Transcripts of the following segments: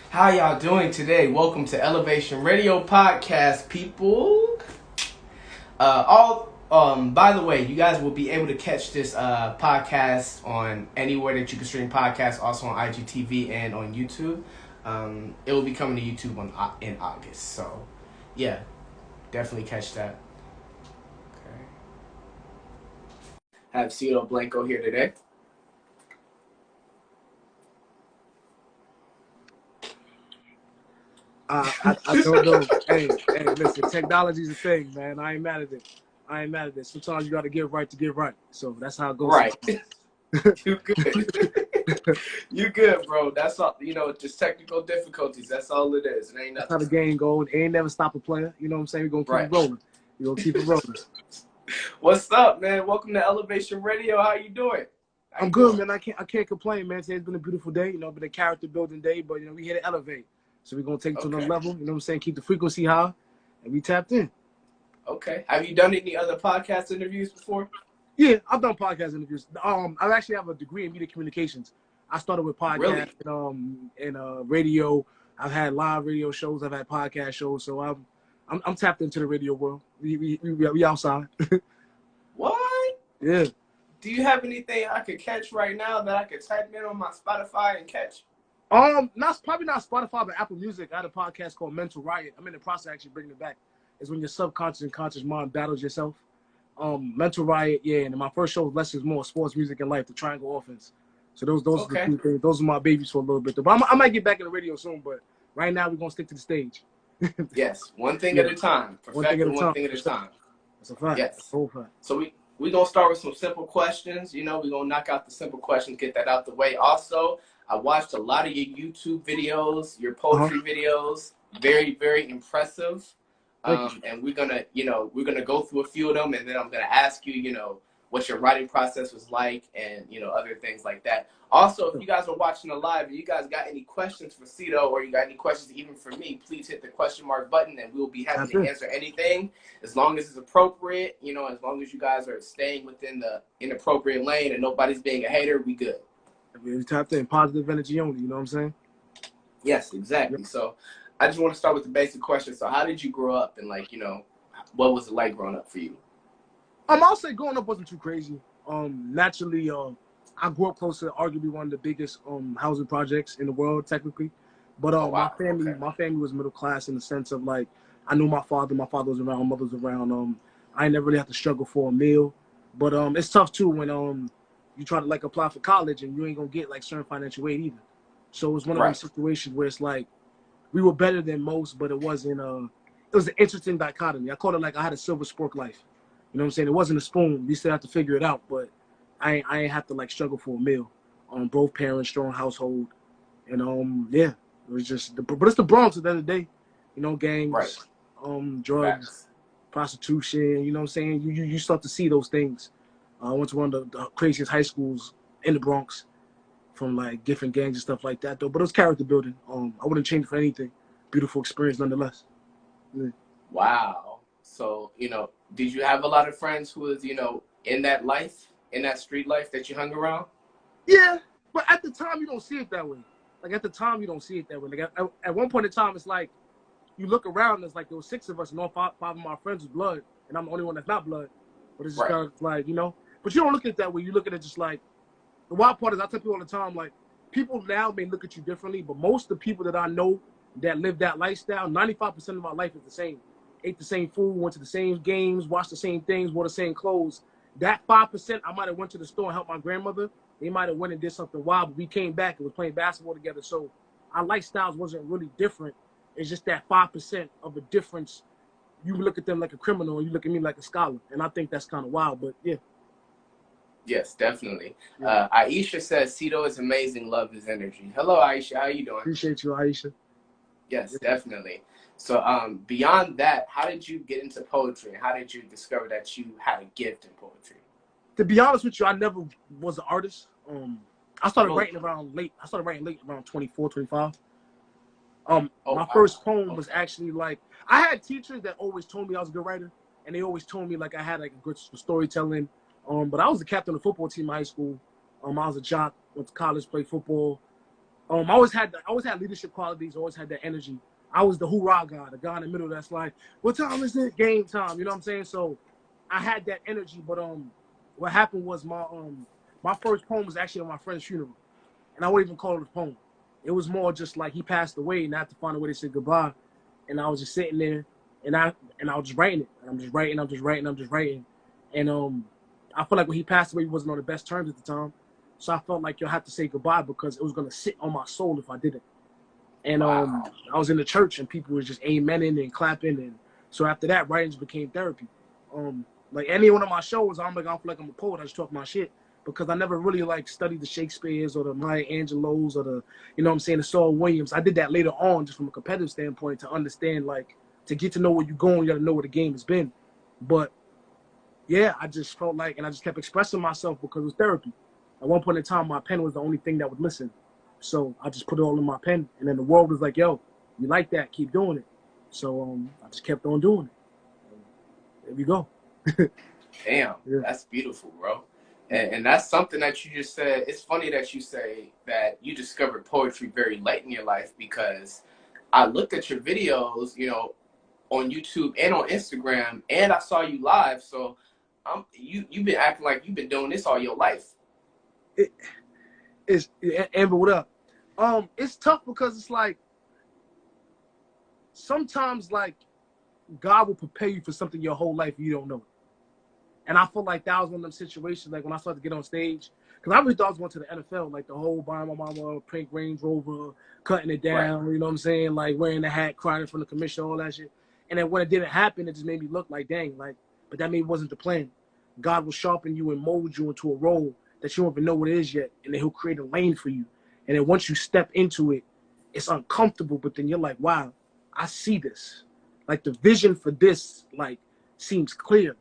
How y'all doing today? Welcome to El3vation Radio Podcast, people. By the way, you guys will be able to catch this podcast on anywhere that you can stream podcasts, also on IGTV and on YouTube. It will be coming to YouTube in August, so yeah, definitely catch that. Okay. I have Cito Blanko here today. I don't know. Hey, listen, technology's a thing, man. I ain't mad at it. Sometimes you got to get right to get right. So that's how it goes. Right. You good. You good, bro. That's all. Just technical difficulties. That's all it is. It ain't nothing. That's how the game goes. It ain't never stop a player. You know what I'm saying? We're going to keep it rolling. We're going to keep it rolling. What's up, man? Welcome to El3vation Radio. How you doing? I'm good, man. I can't complain, man. Today's been a beautiful day. Been a character building day, but, we here to elevate. So we're going to take it to another level. You know what I'm saying? Keep the frequency high, and we tapped in. Okay. Have you done any other podcast interviews before? Yeah, I've done podcast interviews. I actually have a degree in media communications. I started with podcast and radio. I've had live radio shows. I've had podcast shows. So I'm tapped into the radio world. We outside. What? Yeah. Do you have anything I could catch right now that I could type in on my Spotify and catch? Probably not Spotify, but Apple Music. I had a podcast called Mental Riot. I'm in the process of actually bringing it back. It's when your subconscious and conscious mind battles yourself. Mental Riot, yeah. And my first show was less is more sports, music, and life, the Triangle Offense. So those are the two things. Those are my babies for a little bit. But I might get back in the radio soon. But right now we're gonna stick to the stage. Yes, one thing at a time. One thing at a time. That's a fact. Yes. That's a whole fact. So we're gonna start with some simple questions. We're gonna knock out the simple questions, get that out the way. Also, I watched a lot of your YouTube videos, your poetry videos. Very, very impressive. And we're gonna go through a few of them, and then I'm gonna ask you, what your writing process was like, and other things like that. Also, if you guys are watching the live and you guys got any questions for Cito, or you got any questions even for me, please hit the question mark button, and we'll be happy to answer anything as long as it's appropriate. As long as you guys are staying within the inappropriate lane and nobody's being a hater, we good. We tapped in positive energy only. You know what I'm saying? Yes, exactly. Yep. So I just want to start with the basic question. So how did you grow up, and what was it like growing up for you? I'll say growing up wasn't too crazy. Naturally, I grew up close to arguably one of the biggest housing projects in the world, technically. But my family was middle class in the sense of I knew my father. My father was around, my mother was around. I never really had to struggle for a meal. But it's tough too when you try to apply for college and you ain't gonna get certain financial aid either. So it was one of those situations where it's we were better than most, but it wasn't. It was an interesting dichotomy. I call it I had a silver spork life. You know what I'm saying? It wasn't a spoon. We still have to figure it out, but I ain't have to struggle for a meal. Both parents, strong household, and it was just. But it's the Bronx at the end of the day, gangs, drugs, prostitution. You know what I'm saying? You start to see those things. I went to one of the craziest high schools in the Bronx, from different gangs and stuff like that, though. But it was character building. I wouldn't change it for anything. Beautiful experience nonetheless. Yeah. Wow. So, did you have a lot of friends who was, in that life, in that street life that you hung around? Yeah, but at the time you don't see it that way. At the time you don't see it that way. At one point in time, it's you look around and it's there was 6 of us and all five of my friends was blood, and I'm the only one that's not blood. But it's just kind of but you don't look at it that way. You look at it just the wild part is I tell people all the time, people now may look at you differently, but most of the people that I know that live that lifestyle, 95% of my life is the same. Ate the same food, went to the same games, watched the same things, wore the same clothes. That 5%, I might have went to the store and helped my grandmother. They might have went and did something wild, but we came back and was playing basketball together. So our lifestyles wasn't really different. It's just that 5% of a difference. You look at them like a criminal, and you look at me like a scholar. And I think that's kind of wild, but yeah. Yes, definitely. Yeah. Aisha says, Cito is amazing. Love his energy. Hello, Aisha. How you doing? Appreciate you, Aisha. Yes, definitely. So beyond that, how did you get into poetry? And how did you discover that you had a gift in poetry? To be honest with you, I never was an artist. I started writing around late. I started writing late, around 24, 25. My first poem was actually I had teachers that always told me I was a good writer, and they always told me I had a good storytelling. But I was the captain of the football team in high school. I was a jock, went to college, played football. I always had leadership qualities, always had that energy. I was the hoorah guy, the guy in the middle that's like, what time is it? Game time. You know what I'm saying? So I had that energy, but what happened was my first poem was actually on my friend's funeral. And I wouldn't even call it a poem. It was more just like he passed away and I had to find a way to say goodbye. And I was just sitting there and I was just writing it. And I'm just writing. And I feel like when he passed away, he wasn't on the best terms at the time. So I felt like you'll have to say goodbye because it was gonna sit on my soul if I didn't. And Wow. I was in the church and people were just amening and clapping. And so after that, writing just became therapy. Like any one of my shows, I don't feel like I'm a poet. I just talk my shit because I never really like studied the Shakespeare's or the Maya Angelou's or the, you know what I'm saying, the Saul Williams. I did that later on just from a competitive standpoint to understand, like, to get to know where you're going, you got to know where the game has been. But yeah, I just felt like, and I just kept expressing myself because it was therapy. At one point in time, my pen was the only thing that would listen. So I just put it all in my pen. And then the world was like, yo, you like that, keep doing it. So I just kept on doing it. There we go. Damn, yeah. That's beautiful, bro. And that's something that you just said. It's funny that you say that you discovered poetry very late in your life because I looked at your videos, you know, on YouTube and on Instagram, and I saw you live. So you've been acting like you've been doing this all your life. Amber, what up? It's tough because it's like sometimes like God will prepare you for something your whole life and you don't know it. And I feel like that was one of them situations, like when I started to get on stage, because I really thought I was going to the NFL, like the whole buying my mama pink Range Rover, cutting it down, right. You know what I'm saying? Like wearing the hat, crying from the commission, all that shit. And then when it didn't happen, it just made me look like, dang, like, but that maybe wasn't the plan. God will sharpen you and mold you into a role that you don't even know what it is yet. And then he'll create a lane for you. And then once you step into it, it's uncomfortable, but then you're like, wow, I see this. Like the vision for this, like, seems clear.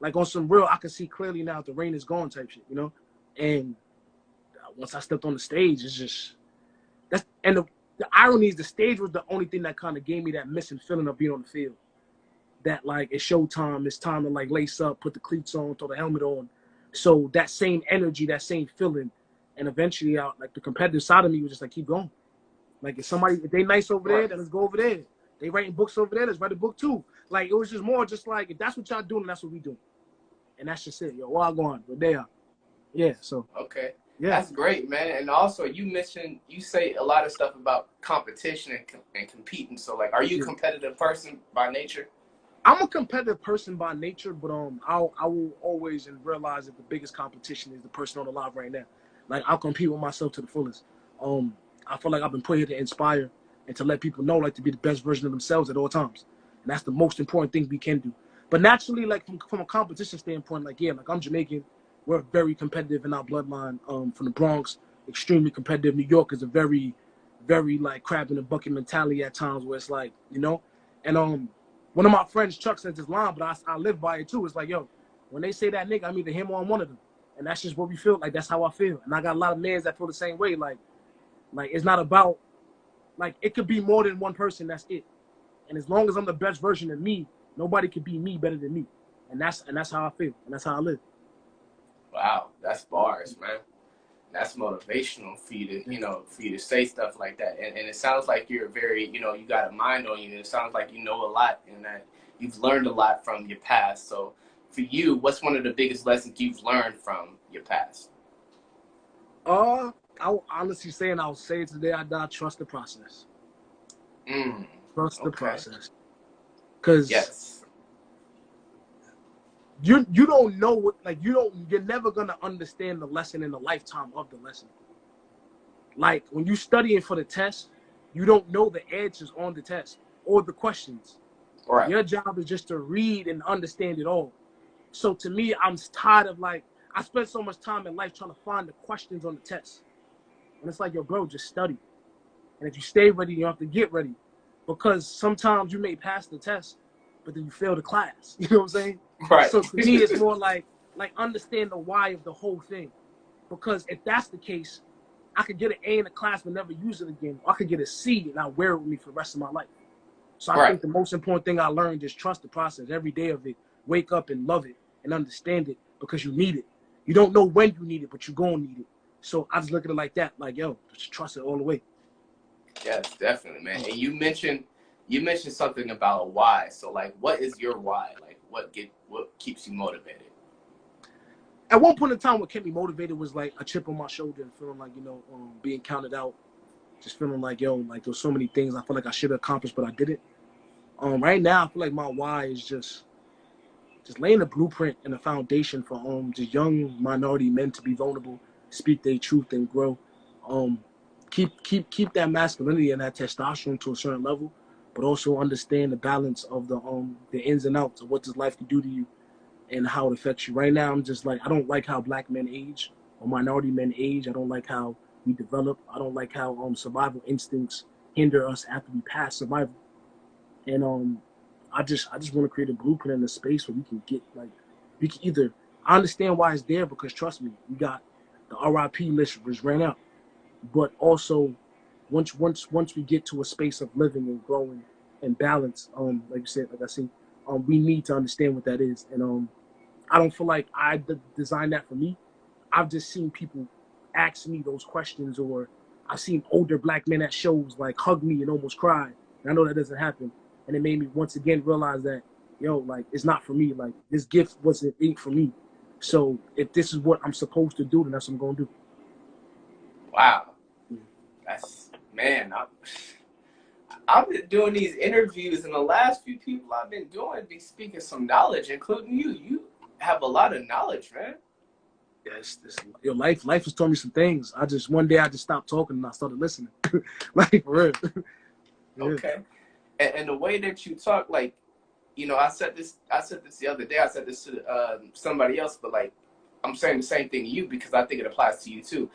Like on some real, I can see clearly now the rain is gone type shit, you know? And once I stepped on the stage, it's just, and the irony is the stage was the only thing that kind of gave me that missing feeling of being on the field. That like, it's showtime, it's time to like lace up, put the cleats on, throw the helmet on. So that same energy, that same feeling, and eventually like the competitive side of me was just like, keep going. Like if they nice over there, then let's go over there. They writing books over there, let's write a book too. Like it was just more just like, if that's what y'all doing, that's what we do. And that's just it. Yo, well going, but they are. Yeah, so. Okay. Yeah. That's great, man. And also you say a lot of stuff about competition and competing. So like, are you a competitive person by nature? I'm a competitive person by nature, but I will always realize that the biggest competition is the person on the live right now. Like I'll compete with myself to the fullest. I feel like I've been put here to inspire and to let people know, like, to be the best version of themselves at all times. And that's the most important thing we can do. But naturally, like from a competition standpoint, like, yeah, like I'm Jamaican. We're very competitive in our bloodline. From the Bronx, extremely competitive. New York is a very, very like crab in the bucket mentality at times where it's like, you know. And one of my friends, Chuck, says this line, but I live by it too. It's like, yo, when they say that nigga, I'm either him or I'm one of them. And that's just what we feel. Like, that's how I feel. And I got a lot of mans that feel the same way. Like it's not about, like, it could be more than one person. That's it. And as long as I'm the best version of me, nobody could be me better than me. And that's how I feel. And that's how I live. Wow. That's bars, man. That's motivational for you to say stuff like that. And it sounds like you're very, you got a mind on you. And it sounds like you know a lot and that you've learned a lot from your past. So for you, what's one of the biggest lessons you've learned from your past? I'll honestly say, and I'll say it today, I trust the process. Trust the process. Because you don't know what, like, you're never going to understand the lesson in the lifetime of the lesson. Like, when you're studying for the test, you don't know the answers on the test or the questions. Right. Your job is just to read and understand it all. So to me, I'm tired of, like, I spent so much time in life trying to find the questions on the test. And it's like, yo, bro, just study. And if you stay ready, you don't have to get ready. Because sometimes you may pass the test, but then you fail the class. You know what I'm saying? Right. So to me, it's more like understand the why of the whole thing. Because if that's the case, I could get an A in the class but never use it again. Or I could get a C and I'll wear it with me for the rest of my life. So I think the most important thing I learned is trust the process every day of it. Wake up and love it and understand it because you need it. You don't know when you need it, but you're going to need it. So I just look at it like that, like, yo, just trust it all the way. Yes, definitely, man. And you mentioned something about why. So like, what is your why? Like, what keeps you motivated? At one point in time, what kept me motivated was like a chip on my shoulder and feeling like, being counted out. Just feeling like, yo, like there's so many things I feel like I should have accomplished, but I didn't. Right now, I feel like my why is just laying a blueprint and a foundation for just young minority men to be vulnerable, speak their truth, and grow. Keep that masculinity and that testosterone to a certain level, but also understand the balance of the ins and outs of what this life can do to you and how it affects you. Right now, I'm just like, I don't like how black men age or minority men age. I don't like how we develop. I don't like how survival instincts hinder us after we pass survival. And I just want to create a blueprint in a space where we can get, like, we can either, I understand why it's there, because trust me, we got the RIP list was ran out. But also, once we get to a space of living and growing and balance, like you said, like I said, we need to understand what that is. And I don't feel like I designed that for me. I've just seen people ask me those questions, or I've seen older black men at shows like hug me and almost cry. And I know that doesn't happen. And it made me once again realize that, yo, like, it's not for me. Like, this gift ain't for me. So if this is what I'm supposed to do, then that's what I'm going to do. Wow. That's, man, I've been doing these interviews, and the last few people I've been doing be speaking some knowledge, including you. You have a lot of knowledge, man. Yes, your life has taught me some things. One day I just stopped talking and I started listening. Like, for real. Yeah. Okay. And the way that you talk, like, I said this the other day. I said this to somebody else, but like, I'm saying the same thing to you because I think it applies to you too.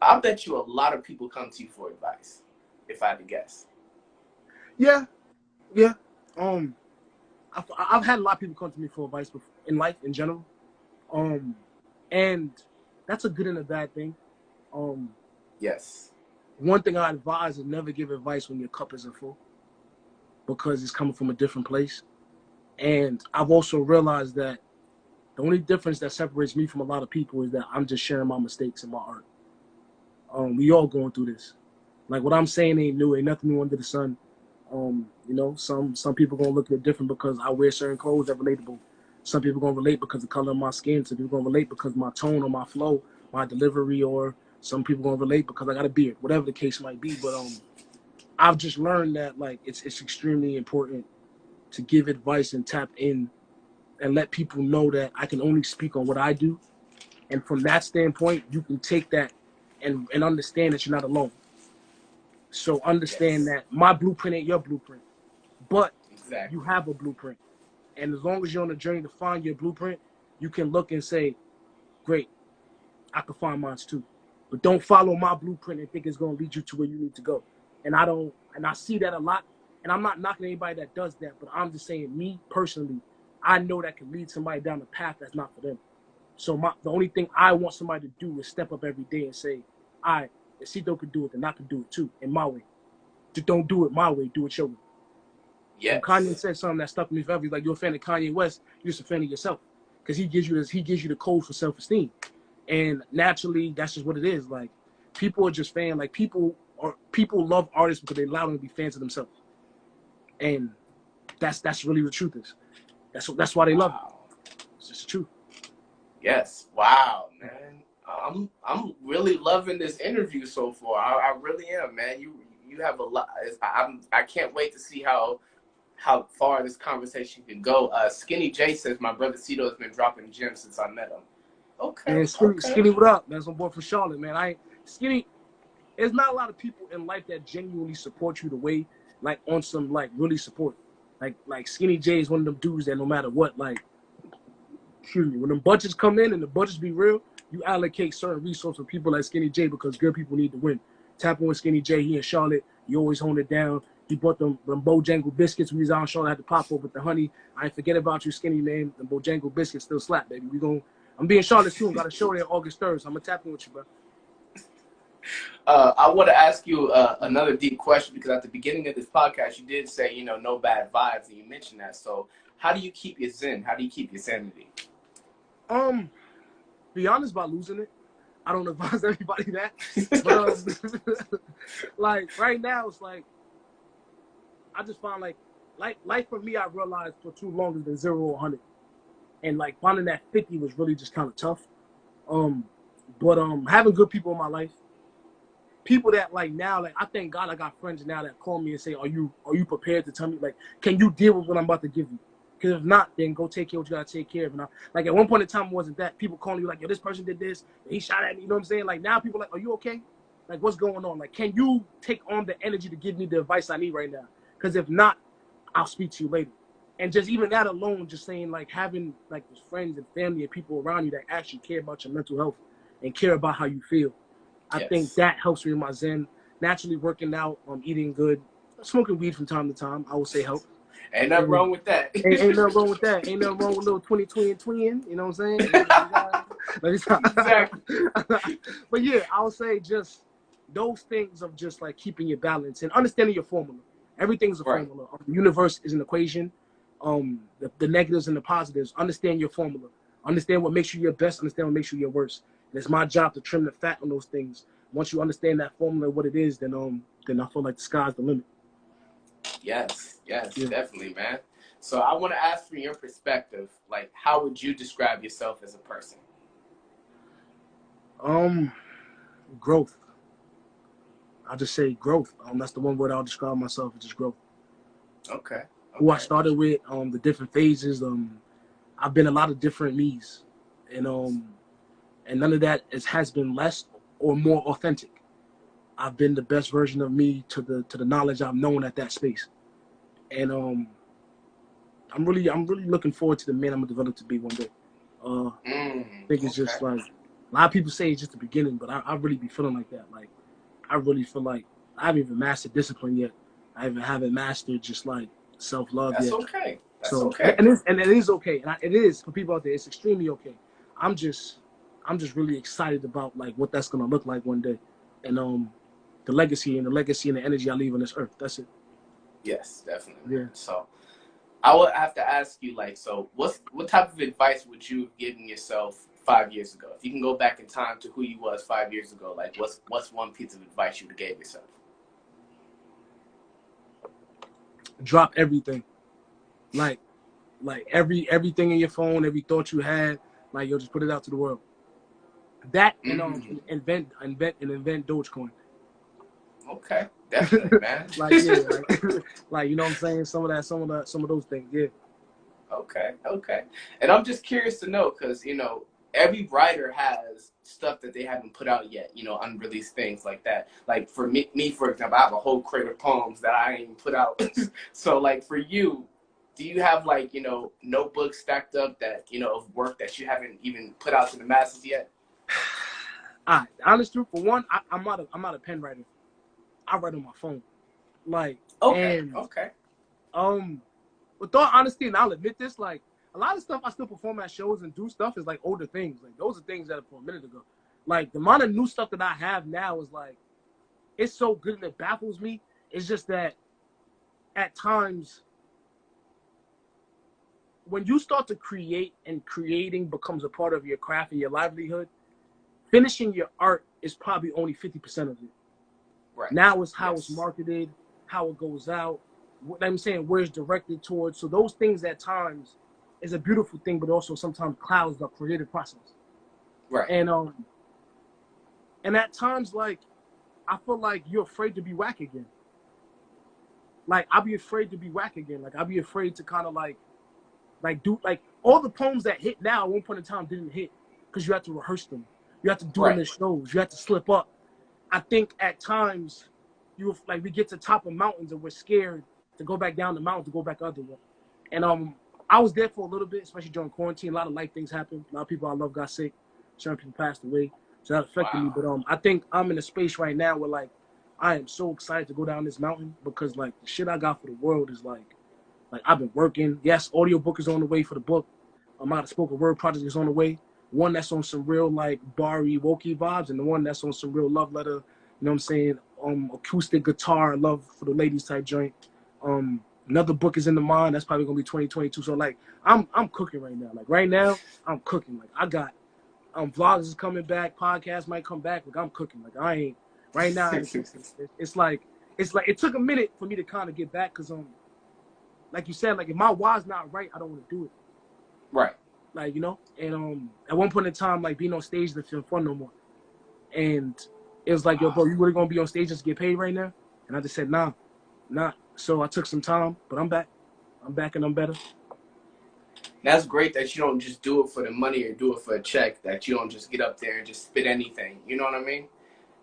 I bet you a lot of people come to you for advice, if I had to guess. Yeah. I've had a lot of people come to me for advice before, in life in general. And that's a good and a bad thing. Yes. One thing I advise is never give advice when your cup isn't full, because it's coming from a different place. And I've also realized that the only difference that separates me from a lot of people is that I'm just sharing my mistakes and my art. We all going through this. Like, what I'm saying ain't new, ain't nothing new under the sun. Some people gonna look at it different because I wear certain clothes that are relatable. Some people gonna relate because of the color of my skin. Some people gonna relate because of my tone or my flow, my delivery, or some people gonna relate because I got a beard, whatever the case might be. But I've just learned that, like, it's extremely important to give advice and tap in and let people know that I can only speak on what I do. And from that standpoint, you can take that and understand that you're not alone. So understand that my blueprint ain't your blueprint, but exactly, you have a blueprint. And as long as you're on a journey to find your blueprint, you can look and say, great, I can find mine too. But don't follow my blueprint and think it's going to lead you to where you need to go. And I see that a lot. And I'm not knocking anybody that does that, but I'm just saying, me personally, I know that can lead somebody down a path that's not for them. So the only thing I want somebody to do is step up every day and say, all right, if Cito could do it, then I can do it too, in my way. Just don't do it my way, do it your way. Yes. Kanye said something that stuck with me forever. He's like, you're a fan of Kanye West, you're just a fan of yourself. Because he gives you the code for self-esteem. And naturally, that's just what it is. Like, people are just fans. Like, people love artists because they allow them to be fans of themselves. And that's really the truth is. That's why they love it. It's just the truth. Yes. Wow, man. I'm really loving this interview so far. I really am, man. You have a lot. I can't wait to see how far this conversation can go. Skinny J says my brother Cito has been dropping gems since I met him. Okay. Man, Skinny, what up? That's my boy from Charlotte, man. Skinny. There's not a lot of people in life that genuinely support you the way, like, on some, like, really support. Like Skinny J is one of them dudes that no matter what, like, when them budgets come in and the budgets be real, you allocate certain resources for people like Skinny J because good people need to win. Tap on Skinny J, he in Charlotte, you always hold it down. He bought them Bojangle biscuits when he was out in Charlotte, had to pop up with the honey. I ain't forget about you, Skinny, man. The Bojangle biscuits still slap, baby. I'm being Charlotte soon. Got a show there August 3rd, so I'm gonna tap in with you, bro. I want to ask you another deep question because at the beginning of this podcast, you did say, no bad vibes, and you mentioned that. So how do you keep your zen? How do you keep your sanity? Be honest about losing it. I don't advise everybody that. But like right now, it's like I just find like life for me, I realized for too long has been 0 or 100, and like finding that 50 was really just kind of tough. But having good people in my life, people that like now, like I thank God I got friends now that call me and say, are you prepared to tell me, like, can you deal with what I'm about to give you? Because if not, then go take care of what you gotta take care of. And like at one point in time, it wasn't that. People calling you like, yo, this person did this, he shot at me, you know what I'm saying? Like now people are like, are you okay? Like what's going on? Like, can you take on the energy to give me the advice I need right now? Because if not, I'll speak to you later. And just even that alone, just saying like having like friends and family and people around you that actually care about your mental health and care about how you feel. I think that helps me in my zen. Naturally working out, eating good, smoking weed from time to time, I would say help. Ain't nothing wrong with that. Ain't nothing wrong with that. Ain't nothing wrong with a little 20, 20, and 20, you know what I'm saying? Exactly. But yeah, I would say just those things of just like keeping your balance and understanding your formula. Everything's a formula. The universe is an equation. The negatives and the positives. Understand your formula. Understand what makes you your best. Understand what makes you your worst. And it's my job to trim the fat on those things. Once you understand that formula, what it is, then I feel like the sky's the limit. Yes, definitely, man. So I want to ask from your perspective, like, how would you describe yourself as a person? Growth. I'll just say growth. That's the one word I'll describe myself, is just growth. Okay. Who I started with, the different phases. I've been a lot of different me's, and none of that has been less or more authentic. I've been the best version of me to the knowledge I've known at that space, and I'm really looking forward to the man I'm gonna develop to be one day. I think it's just like a lot of people say it's just the beginning, but I really be feeling like that. Like I really feel like I haven't even mastered discipline yet. I even haven't mastered just like self-love yet. That's okay. That's so, okay. And it is okay. And it is for people out there. It's extremely okay. I'm just really excited about like what that's gonna look like one day, and the legacy and the energy I leave on this earth. That's it. Yes, definitely. Yeah. So I would have to ask you, like, so what type of advice would you have given yourself 5 years ago? If you can go back in time to who you was 5 years ago, like what's one piece of advice you would have gave yourself? Drop everything. Like everything in your phone, every thought you had, like just put it out to the world. That and invent Dogecoin. Okay, definitely, man. like you know what I'm saying? Some of those things, yeah. Okay. And I'm just curious to know, because every writer has stuff that they haven't put out yet, unreleased things like that. Like for me, for example, I have a whole crate of poems that I ain't even put out. So like for you, do you have like, notebooks stacked up that, of work that you haven't even put out to the masses yet? Honest truth, for one, I'm not a pen writer. I write on my phone. Like, okay. With all honesty, and I'll admit this, like, a lot of stuff I still perform at shows and do stuff is like older things. Like, those are things that are from a minute ago. Like, the amount of new stuff that I have now is like, it's so good and it baffles me. It's just that at times, when you start to create and creating becomes a part of your craft and your livelihood, finishing your art is probably only 50% of it. Right. Now it's how it's marketed, how it goes out, what I'm saying, where it's directed towards. So those things at times is a beautiful thing, but also sometimes clouds the creative process. Right. And at times, like, I feel like you're afraid to be whack again. Like, I'll be afraid to be whack again. Like, I'll be afraid to kind of like do, like, all the poems that hit now at one point in time didn't hit because you have to rehearse them. You have to do them in shows. You have to slip up. I think at times we get to top of mountains and we're scared to go back down the mountain, to go back other way. And I was there for a little bit, especially during quarantine. A lot of life things happened. A lot of people I love got sick. Certain people passed away. So that affected me. But I think I'm in a space right now where like I am so excited to go down this mountain because like the shit I got for the world is like I've been working. Yes, audiobook is on the way for the book. My spoken word project is on the way. One that's on some real like Barry Wokey vibes, and the one that's on some real love letter, you know what I'm saying? Acoustic guitar, love for the ladies type joint. Another book is in the mind. That's probably gonna be 2022. So like I'm cooking right now. Like right now, I'm cooking. Like I got Vlogs is coming back. Podcasts might come back. Like I'm cooking. Like I ain't right now. It's like it took a minute for me to kind of get back because like you said, like if my why's not right, I don't want to do it. Right. Like and at one point in time, like being on stage doesn't feel fun no more. And it was like, yo, bro, you really gonna be on stage just to get paid right now? And I just said, nah. So I took some time, but I'm back. I'm back and I'm better. That's great that you don't just do it for the money or do it for a check, that you don't just get up there and just spit anything. You know what I mean?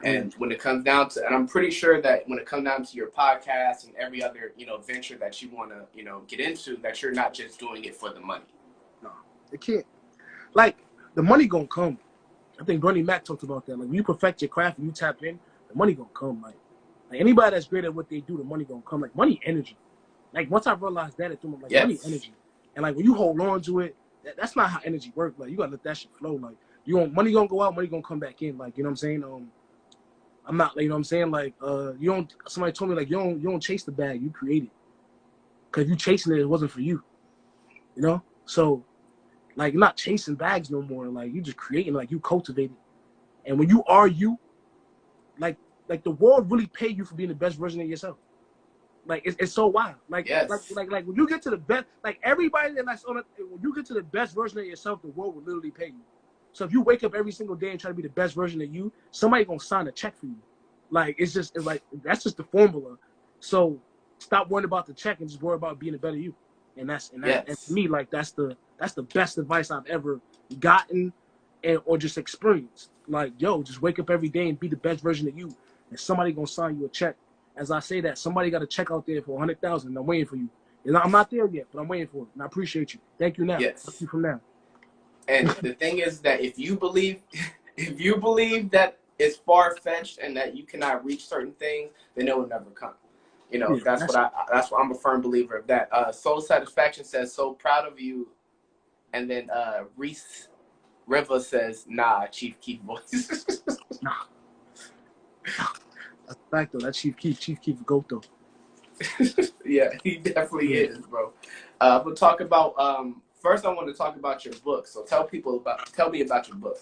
And when it comes down to, and I'm pretty sure that when it comes down to your podcast and every other, venture that you want to, get into, that you're not just doing it for the money. No, it can't. Like, the money gonna come. I think Bernie Mac talked about that. Like, when you perfect your craft and you tap in, the money gonna come. Like anybody that's great at what they do, the money gonna come. Like, money energy. Like, once I realized that, money energy. And like when you hold on to it, that's not how energy works. Like you gotta let that shit flow. Like money gonna go out, money gonna come back in. Like, you know what I'm saying? I'm not, you know what I'm saying? Like you don't. Somebody told me like you don't chase the bag, you create it. Cause if you chasing it, it wasn't for you. You know? So like you're not chasing bags no more. Like you just creating, like you cultivate it. And when you are you, like the world really pay you for being the best version of yourself. Like it's so wild. Like, yes. like when you get to the best, like everybody that's on it, when you get to the best version of yourself, the world will literally pay you. So if you wake up every single day and try to be the best version of you, somebody gonna sign a check for you. Like it's like that's just the formula. So stop worrying about the check and just worry about being a better you. And and to me, like that's the best advice I've ever gotten or just experienced. Like, yo, just wake up every day and be the best version of you, and somebody gonna sign you a check. As I say that, somebody got a check out there for $100,000, and I'm waiting for you. And I'm not there yet, but I'm waiting for it. And I appreciate you. Thank you now. Yes. Thank you from now. And the thing is that if you believe that it's far-fetched and that you cannot reach certain things, then it will never come. That's what I'm a firm believer of that. Soul Satisfaction says, so proud of you. And then Reese River says, nah, Chief Keef voice. Nah. That's a fact, though. That Chief Keef goat, though. Yeah, he definitely is, bro. We'll talk about, first I want to talk about your book. So tell me about your book.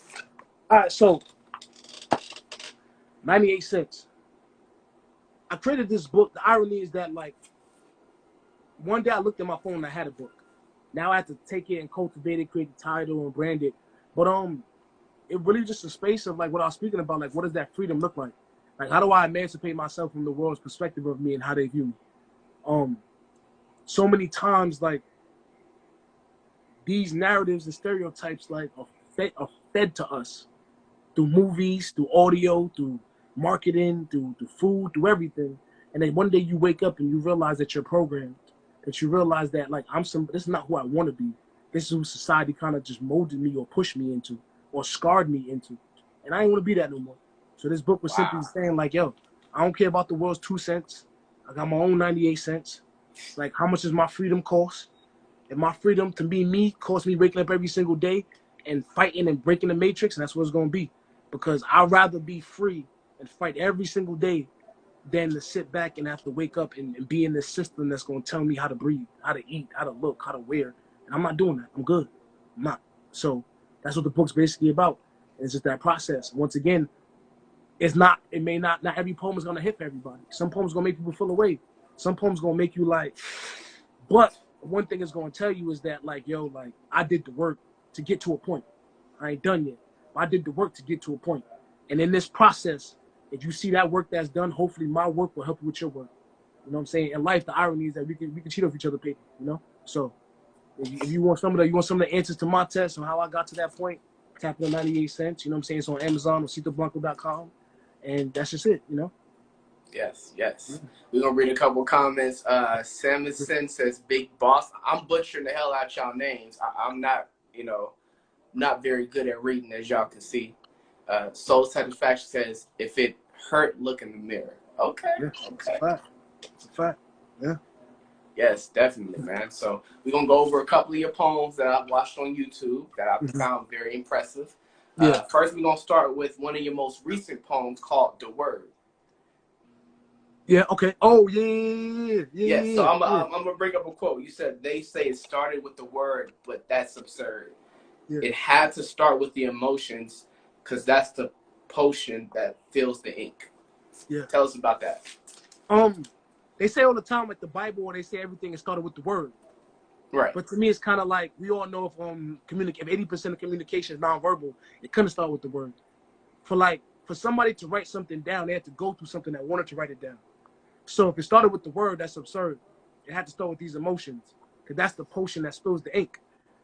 All right, so 98 cents. I created this book. The irony is that, like, one day I looked at my phone and I had a book. Now I have to take it and cultivate it, create the title and brand it. But it really just a space of, like, what I was speaking about, like, what does that freedom look like? Like, how do I emancipate myself from the world's perspective of me and how they view me? So many times, like, these narratives and stereotypes, like, are fed to us through movies, through audio, through marketing, through food, through everything. And then one day you wake up and you realize that you're programmed, that you realize that, like, this is not who I want to be. This is who society kind of just molded me or pushed me into or scarred me into. And I ain't want to be that no more. So this book was simply saying, like, yo, I don't care about the world's 2 cents. I got my own 98 cents. Like, how much does my freedom cost? If my freedom to be me costs me waking up every single day and fighting and breaking the matrix, and that's what it's going to be. Because I'd rather be free and fight every single day than to sit back and have to wake up and be in this system that's going to tell me how to breathe, how to eat, how to look, how to wear. And I'm not doing that. I'm good. I'm not. So that's what the book's basically about. It's just that process. Once again, not every poem is going to hit for everybody. Some poems going to make people feel away. Some poems going to make you like, but one thing it's going to tell you is that, like, yo, like, I did the work to get to a point. I ain't done yet. I did the work to get to a point. And in this process, if you see that work that's done, hopefully my work will help you with your work. You know what I'm saying? In life, the irony is that we can cheat off each other paper, you know? So if you want some of the answers to my test on how I got to that point, tap in 98 cents. You know what I'm saying? It's on Amazon or CitoBlanko.com. And that's just it, you know? Yes. We're going to read a couple comments. Samuelson says, Big Boss. I'm butchering the hell out y'all names. I'm not, not very good at reading, as y'all can see. Soul Satisfaction says, if it hurt, look in the mirror. Okay. Yeah, okay. It's a fact. Yeah. Yes, definitely, man. So we're going to go over a couple of your poems that I've watched on YouTube that I've found very impressive. First, we're going to start with one of your most recent poems called The Word. Yeah, okay. Oh, yeah. So I'm going to bring up a quote. You said, they say it started with the word, but that's absurd. it had to start with the emotions because that's the potion that fills the ink. Yeah. Tell us about that. They say all the time, like the Bible, or they say everything is started with the word. Right. But to me, it's kind of like we all know if if 80% of communication is nonverbal, it couldn't start with the word. For somebody to write something down, they had to go through something that wanted to write it down. So if it started with the word, that's absurd. It had to start with these emotions, because that's the potion that spills the ink.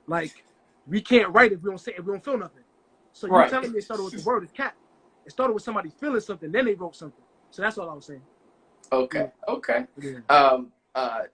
Like, we can't write if we don't feel nothing. So you're telling me it started with the word, it's cat. It started with somebody feeling something, then they wrote something. So that's all I was saying. Okay. Yeah. Okay. Yeah.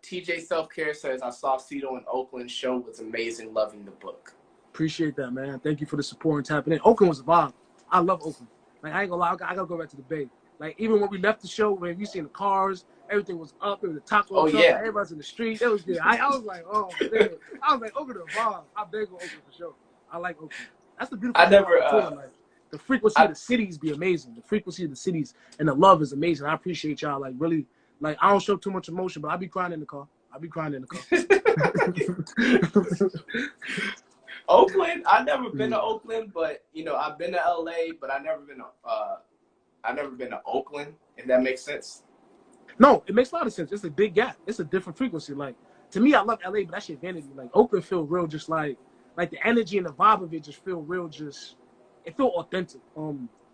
TJ Self-Care says, I saw Cito in Oakland. Show was amazing. Loving the book. Appreciate that, man. Thank you for the support and tapping in. Oakland was a vibe. I love Oakland. Like, I ain't gonna lie, I gotta go back to the Bay. Like, even when we left the show, when we seen the cars, everything was up. There was a taco truck. Yeah. Everybody's in the street. It was good. I was like, oh, man. I was like, Oakland, a vibe. I beg on Oakland for sure. I like Oakland. That's the beautiful thing about Oakland. Like, the frequency of the cities be amazing. The frequency of the cities and the love is amazing. I appreciate y'all. Like, really, like, I don't show too much emotion, but I be crying in the car. Oakland, I've never been to Oakland, but I've been to LA, but I've never been to Oakland, if that makes sense. No, it makes a lot of sense. It's a big gap. It's a different frequency. Like, to me, I love LA, but that shit vanity. Like, Oakland feel real, just like the energy and the vibe of it just feel real, it feel authentic.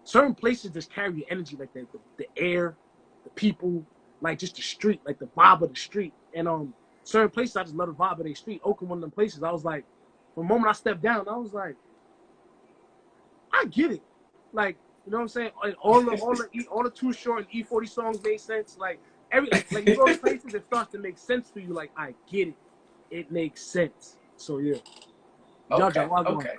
Certain places just carry your energy like that. The air, the people, like just the street, like the vibe of the street. And certain places I just love the vibe of their street. Oakland, one of them places, I was like, from the moment I stepped down, I was like, I get it. Like, you know what I'm saying? Like, all the Too Short and E40 songs made sense. Like you go to places, it starts to make sense for you. Like, I get it. It makes sense. So yeah. Okay. Okay.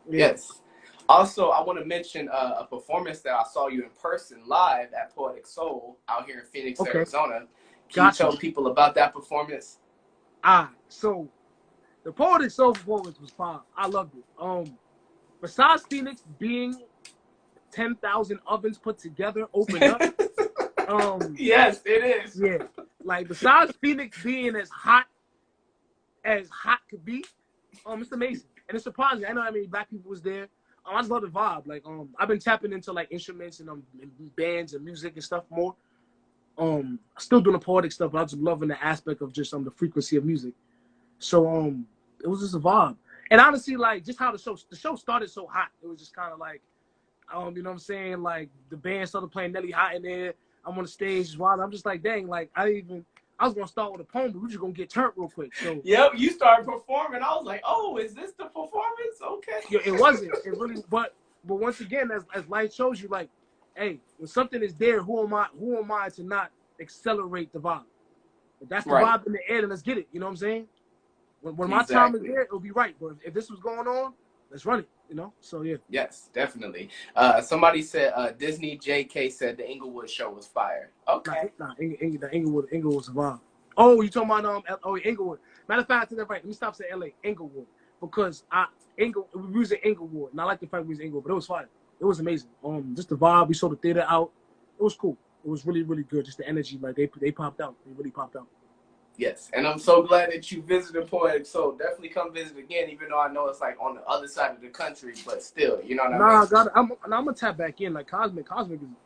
Yeah. Yes. Also, I want to mention a performance that I saw you in person live at Poetic Soul out here in Phoenix, Arizona. Can you tell people about that performance? So the Poetic Soul performance was fine. I loved it. Besides Phoenix being 10,000 ovens put together, opened up. Yes, it is. Yeah. Like, besides Phoenix being as hot could be, it's amazing. And it's surprising. I know how many black people was there. I just love the vibe. Like, I've been tapping into like instruments and bands and music and stuff more. Still doing the poetic stuff, but I just loving the aspect of just the frequency of music. So it was just a vibe. And honestly, like, just how the show started so hot. It was just kind of like, you know what I'm saying? Like, the band started playing Nelly Hot in there. I'm on the stage while I'm just like, dang, like, I was gonna start with a poem, but we're just gonna get turned real quick. So yep, you started performing. I was like, oh, is this the performance? Okay. Yeah, it wasn't. It really, but once again, as life shows you, like, hey, when something is there, who am I to not accelerate the vibe? If that's the vibe in the air, then let's get it. You know what I'm saying? When my time is there, it'll be right. But if this was going on, let's run it. You know? So yeah. Yes, definitely. Somebody said Disney JK said the Inglewood show was fire. Okay. Inglewood was a vibe. Oh, you talking about Inglewood? Matter of fact, I think that's right. Let me stop saying LA. Inglewood, because we was in Inglewood, and I like the fact we was in Inglewood, but it was fire. It was amazing. Just the vibe. We saw the theater out. It was cool. It was really, really good. Just the energy, like they popped out. They really popped out. Yes, and I'm so glad that you visited Poetic Soul. Definitely come visit again, even though I know it's like on the other side of the country, but still, you know what I mean? I'm gonna tap back in. Like, Cosmic is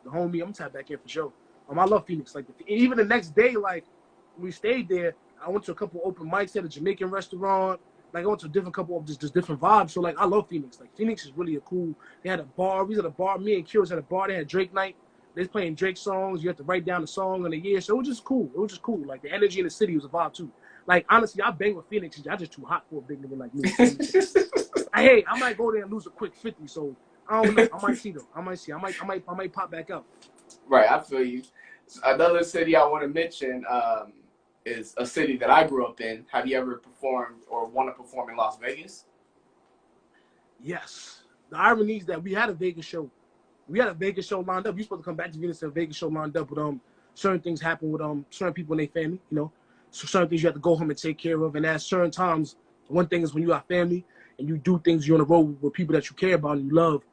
the homie. I'm gonna tap back in for sure. I love Phoenix. Like, even the next day, like, we stayed there. I went to a couple open mics at a Jamaican restaurant. Like, I went to a different couple of just different vibes. So, like, I love Phoenix. Like, Phoenix is really a cool. They had a bar. We was at a bar. Me and Curious had a bar. They had Drake night. They was playing Drake songs. You have to write down the song in a year. So it was just cool. Like, the energy in the city was a vibe too. Like, honestly, I bang with Phoenix. I'm just too hot for a big nigga like me. Hey, I might go there and lose a quick 50. So I don't know. I might see though. I might pop back up. Right, I feel you. Another city I want to mention is a city that I grew up in. Have you ever performed or want to perform in Las Vegas? Yes. The irony is that we had a Vegas show. We had a Vegas show lined up. We were supposed to come back to Venus and a Vegas show lined up, but certain things happen with certain people in their family, you know. So certain things you have to go home and take care of. And at certain times, one thing is when you have family and you do things, you're on the road with people that you care about and you love.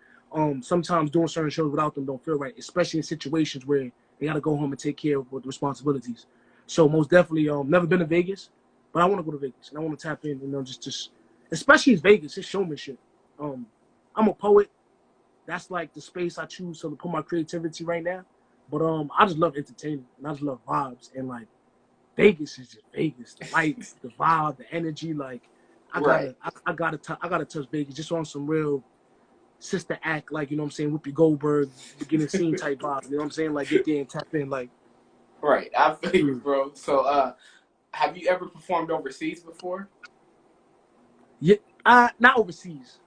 Sometimes doing certain shows without them don't feel right, especially in situations where they got to go home and take care of the responsibilities. So most definitely, never been to Vegas, but I want to go to Vegas and I want to tap in, you know, just especially in Vegas, it's showmanship. I'm a poet. That's like the space I choose to put my creativity right now. But I just love entertainment and I just love vibes and like Vegas is just Vegas. The lights, the vibe, the energy. Like I gotta touch Vegas just on some real sister act. Like you know what I'm saying, Whoopi Goldberg beginning scene type vibe. You know what I'm saying? Like get there and tap in. Like right. I feel you, bro. So have you ever performed overseas before? Yeah, not overseas.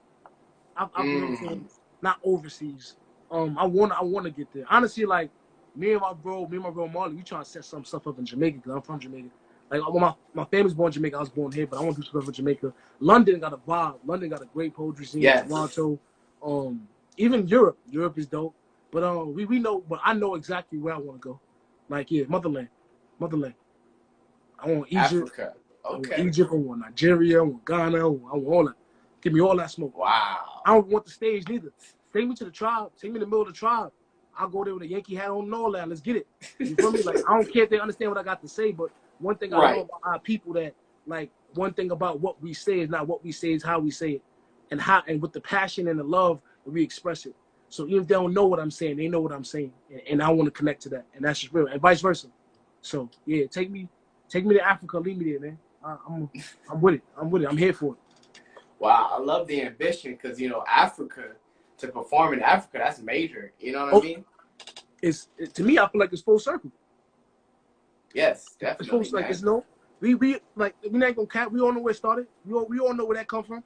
You know what I'm saying? Not overseas. I wanna get there. Honestly, like me and my bro Marley, we trying to set some stuff up in Jamaica because I'm from Jamaica. Like when my family's born in Jamaica, I was born here, but I want to do stuff in Jamaica. London got a vibe. London got a great poetry scene. Yes. Toronto, even Europe. Europe is dope. But we know, but I know exactly where I want to go. Like motherland. I want Egypt. Africa. Okay. I want Egypt. I want Nigeria. I want Ghana. I want all that. Give me all that smoke. Wow. I don't want the stage neither. Take me to the tribe. Take me in the middle of the tribe. I'll go there with a Yankee hat on and all that. Let's get it. You feel me? Like, I don't care if they understand what I got to say, but one thing I know about our people that, like, one thing about what we say is not what we say, is how we say it. And with the passion and the love, we express it. So even if they don't know what I'm saying, they know what I'm saying. And I want to connect to that. And that's just real. And vice versa. So, yeah, take me to Africa. Leave me there, man. I'm with it. I'm here for it. Wow, I love the ambition because, you know, Africa, to perform in Africa, that's major. You know what I mean? To me, I feel like it's full circle. Yes, definitely. It's full, like, it's no, we not gonna cap. We all know where it started. We all know where that come from.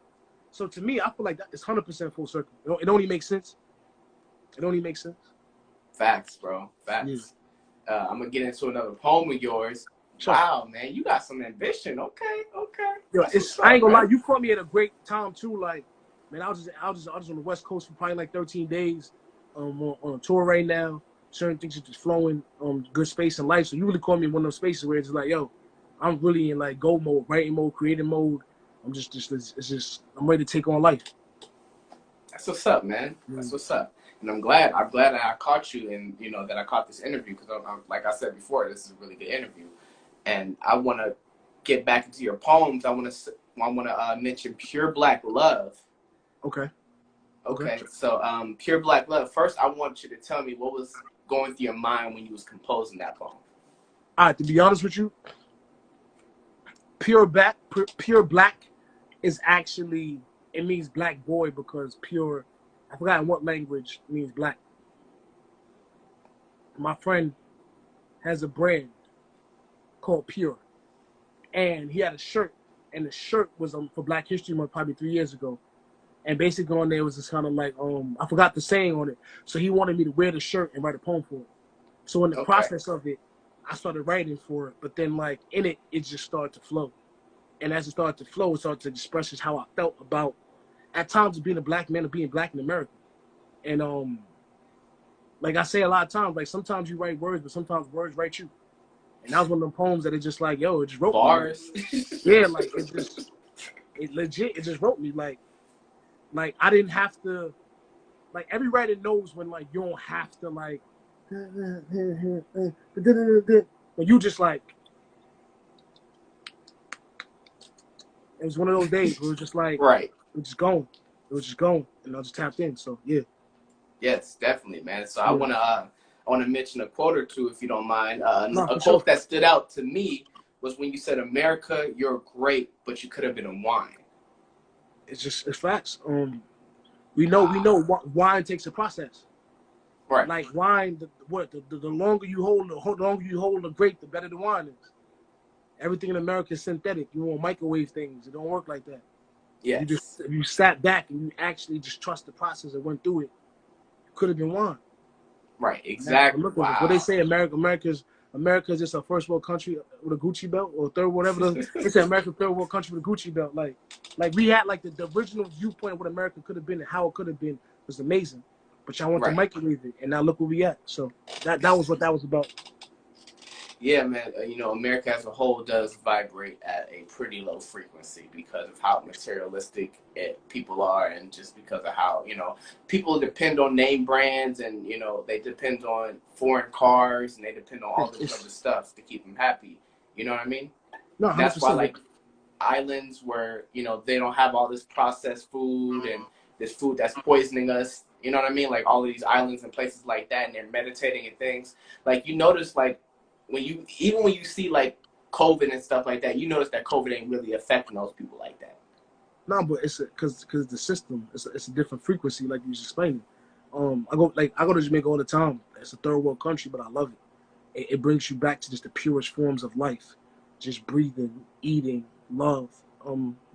So to me, I feel like that is 100% full circle. It only makes sense. Facts, bro. Facts. Yeah. I'm gonna get into another poem of yours. Sure. Wow, man, you got some ambition. Okay. Yo, I ain't gonna lie, you caught me at a great time too. Like, man, I was on the West Coast for probably like 13 days, on a tour right now. Certain things are just flowing, good space in life. So you really caught me in one of those spaces where it's like, yo, I'm really in like go mode, writing mode, creating mode. I'm ready to take on life. That's what's up, man. That's what's up. And I'm glad that I caught you, and you know that I caught this interview because I'm like I said before, this is a really good interview. And I want to get back into your poems. I want to mention Pure Black Love. Okay. So Pure Black Love. First, I want you to tell me what was going through your mind when you was composing that poem. All right. To be honest with you, Pure Black is actually, it means black boy because pure, I forgot in what language it means black. My friend has a brand called Pure, and he had a shirt, and the shirt was for Black History Month probably 3 years ago, and basically on there was this kind of like I forgot the saying on it, so he wanted me to wear the shirt and write a poem for it. So in the process of it, I started writing for it, but then like in it just started to flow, and as it started to flow, it started to express just how I felt about at times of being a black man or being black in America, and like I say a lot of times, like sometimes you write words, but sometimes words write you. And that was one of them poems that it just like, yo, it just wrote bars. Me. Yeah, like it just wrote me. Like I didn't have to, like every writer knows when like you don't have to like, when you just like, it was one of those days where it was just like, right. It was just going, and I just tapped in. So yeah. Yes, definitely, man. So I want to mention a quote or two, if you don't mind. A quote that stood out to me was when you said, "America, you're great, but you could have been a wine." It's facts. We know wine takes a process. Right. Like wine, the longer you hold the grape, the better the wine is. Everything in America is synthetic. You won't microwave things. It don't work like that. Yeah. If you sat back and you actually just trust the process and went through it, it could have been wine. Right, exactly. Wow. What they say, America's just a first world country with a Gucci belt, or third, whatever. They say America's third world country with a Gucci belt. Like we had like the original viewpoint of what America could have been and how it could have been was amazing. But y'all want to microwave it, and now look where we at. So that was what that was about. Yeah, man. You know, America as a whole does vibrate at a pretty low frequency because of how materialistic people are, and just because of how, you know, people depend on name brands, and, you know, they depend on foreign cars, and they depend on all this other stuff to keep them happy. You know what I mean? No, 100%. That's why, like, islands where, you know, they don't have all this processed food, and this food that's poisoning us. You know what I mean? Like all of these islands and places like that, and they're meditating and things. Like you notice, like when you see like COVID and stuff like that, you notice that COVID ain't really affecting those people like that. No, but it's because the system, it's a different frequency, like you was explaining. I go to Jamaica all the time. It's a third world country, but I love it. It brings you back to just the purest forms of life, just breathing, eating, love,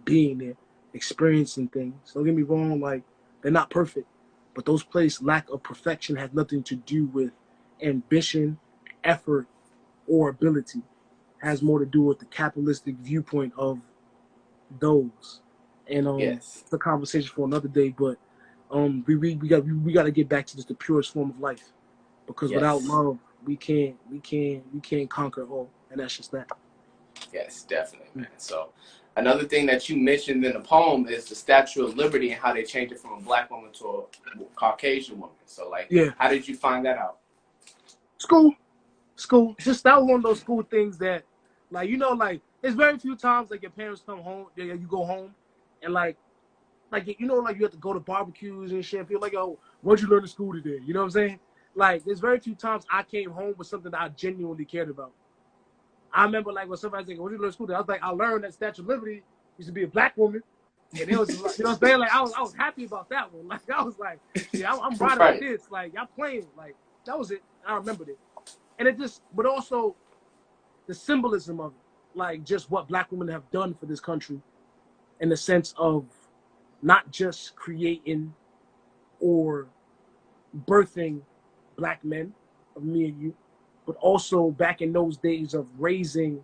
being there, experiencing things. Don't get me wrong, like they're not perfect, but those places' lack of perfection has nothing to do with ambition, effort, or ability. It has more to do with the capitalistic viewpoint of those. And yes. It's a conversation for another day, but we got to get back to just the purest form of life, because yes. without love we can't conquer all, and that's just that. Yes, definitely, man. So another thing that you mentioned in the poem is the Statue of Liberty and how they changed it from a black woman to a Caucasian woman. So like, how did you find that out? School. Just that was one of those school things that, like, you know, like there's very few times like your parents come home, you go home, and like you know, like you have to go to barbecues and shit. Feel like, oh, what'd you learn in school today? You know what I'm saying? Like, there's very few times I came home with something that I genuinely cared about. I remember, like, when somebody's like, what'd you learn in school today? I was like, I learned that Statue of Liberty used to be a black woman. And it was, you know what I'm saying? Like, I was happy about that one. Like, I was like, yeah, I'm riding with this. Like, y'all playing. Like, that was it. I remembered it. And it just, but also the symbolism of it. Like, just what black women have done for this country in the sense of not just creating or birthing black men, of me and you, but also back in those days of raising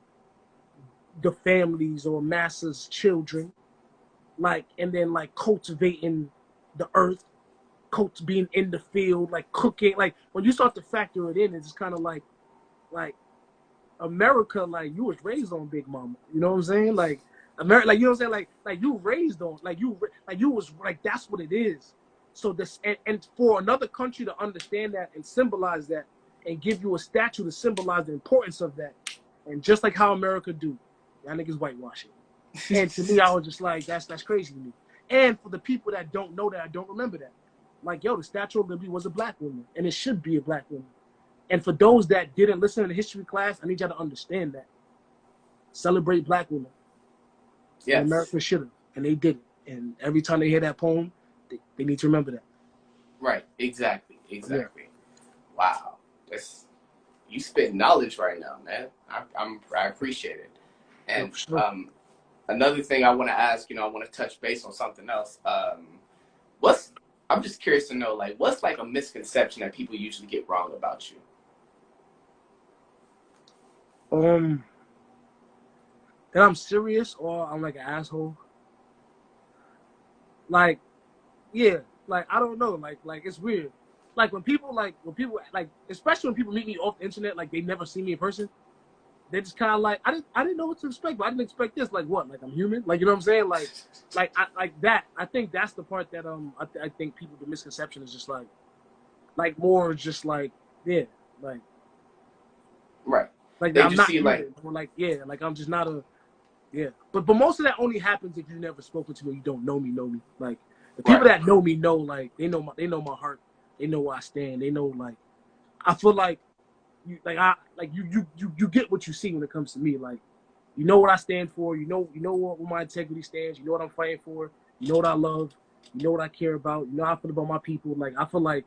the families or masses, children, like, and then like cultivating the earth, being in the field, like cooking. Like when you start to factor it in, it's kind of like America, like you was raised on Big Mama. You know what I'm saying? Like America, like you know what I'm saying? Like you raised on, like you was like, that's what it is. So this, and for another country to understand that and symbolize that and give you a statue to symbolize the importance of that, and just like how America do, y'all niggas whitewashing. And to me, I was just like, that's crazy to me. And for the people that don't know that, I don't remember that. Like, yo, the Statue of Liberty was a black woman, and it should be a black woman. And for those that didn't listen to the history class, I need y'all to understand that. Celebrate black women. Yes. And America should have, and they didn't. And every time they hear that poem, they need to remember that. Right. Exactly. Yeah. Wow. You spit knowledge right now, man. I appreciate it. And another thing I want to ask, I want to touch base on something else. I'm just curious to know, like, what's like a misconception that people usually get wrong about you? That I'm serious or I'm like an asshole. Like, yeah, like I don't know, like it's weird. Like when people especially when people meet me off the internet, like they never see me in person, they just kind of like, I didn't know what to expect, but I didn't expect this. Like what? Like I'm human? Like, you know what I'm saying? Like that. I think that's the part that I think people, the misconception is just like more just like, yeah, like right. Like I'm not human. Like yeah, like I'm just not a But most of that only happens if you've never spoken to me, you don't know me. Like the people that know me know, like they know my heart, they know where I stand, they know, like I feel like you get what you see when it comes to me. Like, you know what I stand for, you know where my integrity stands, you know what I'm fighting for, you know what I love, you know what I care about, you know how I feel about my people. Like I feel like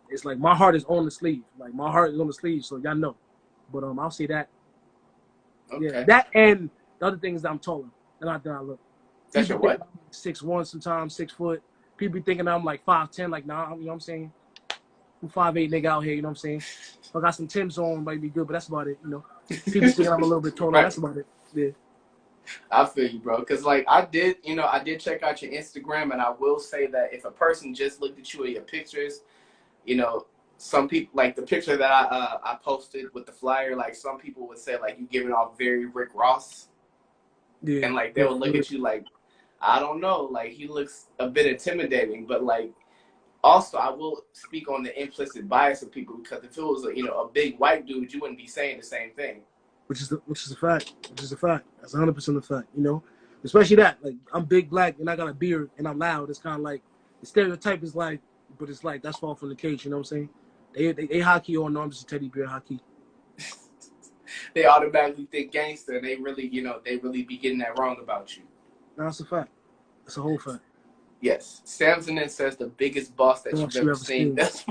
it's like my heart is on the sleeve. Like my heart is on the sleeve, so y'all know. But I'll say that. Okay. Yeah, that and the other thing is that I'm taller than I look. That's your what? 6'1", sometimes 6 foot. People be thinking I'm like 5'10", like nah, you know what I'm saying? I'm 5'8" nigga out here, you know what I'm saying? If I got some Timbs on, might be good, but that's about it, you know. People think I'm a little bit taller, that's about it. Yeah. I feel you, bro. Because, like, I did check out your Instagram, and I will say that if a person just looked at you and your pictures, some people, like the picture that I posted with the flyer, like some people would say, like, you giving off very Rick Ross. Yeah. And, like, they would look at you like, I don't know, like, he looks a bit intimidating, but, like, also, I will speak on the implicit bias of people, because if it was a big white dude, you wouldn't be saying the same thing. Which is a fact. That's 100% a fact. Especially that. Like I'm big black and I got a beard and I'm loud. It's kind of like The stereotype is like, but it's like that's far from the case. You know what I'm saying? They hockey on. No, I'm just a teddy bear hockey. They automatically think gangster, and they really, they really be getting that wrong about you. No, that's a fact. That's a whole fact. Yes. Samson says the biggest boss that you've ever seen. That's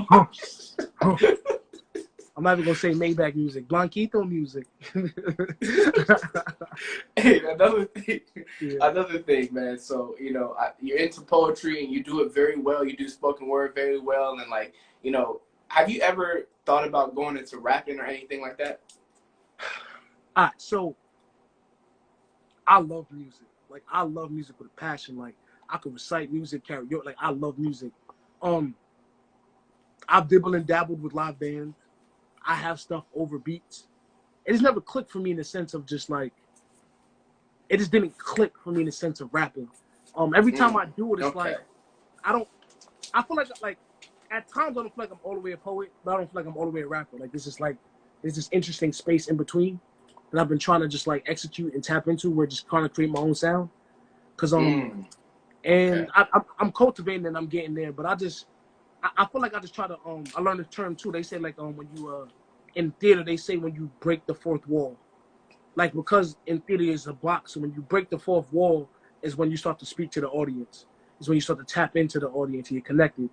I'm not even gonna say Maybach music, Blanquito music. Hey, another thing, man. So you're into poetry and you do it very well. You do spoken word very well, and like, have you ever thought about going into rapping or anything like that? So I love music. Like I love music with a passion. Like I could recite music, karaoke. Like I love music. I've dibbled and dabbled with live bands. I have stuff over beats. It just never clicked for me in the sense of just like, it just didn't click for me in the sense of rapping. Every time I do it, it's like, I feel like at times I don't feel like I'm all the way a poet, but I don't feel like I'm all the way a rapper. Like this is like, there's this interesting space in between that I've been trying to just like execute and tap into where just kind of create my own sound. Cause, I'm cultivating and I'm getting there, but I feel like I just try to, I learned a term too. They say like, when you, in theater, they say when you break the fourth wall, like, because in theater is a box. So when you break the fourth wall is when you start to speak to the audience. Is when you start to tap into the audience and you're connected.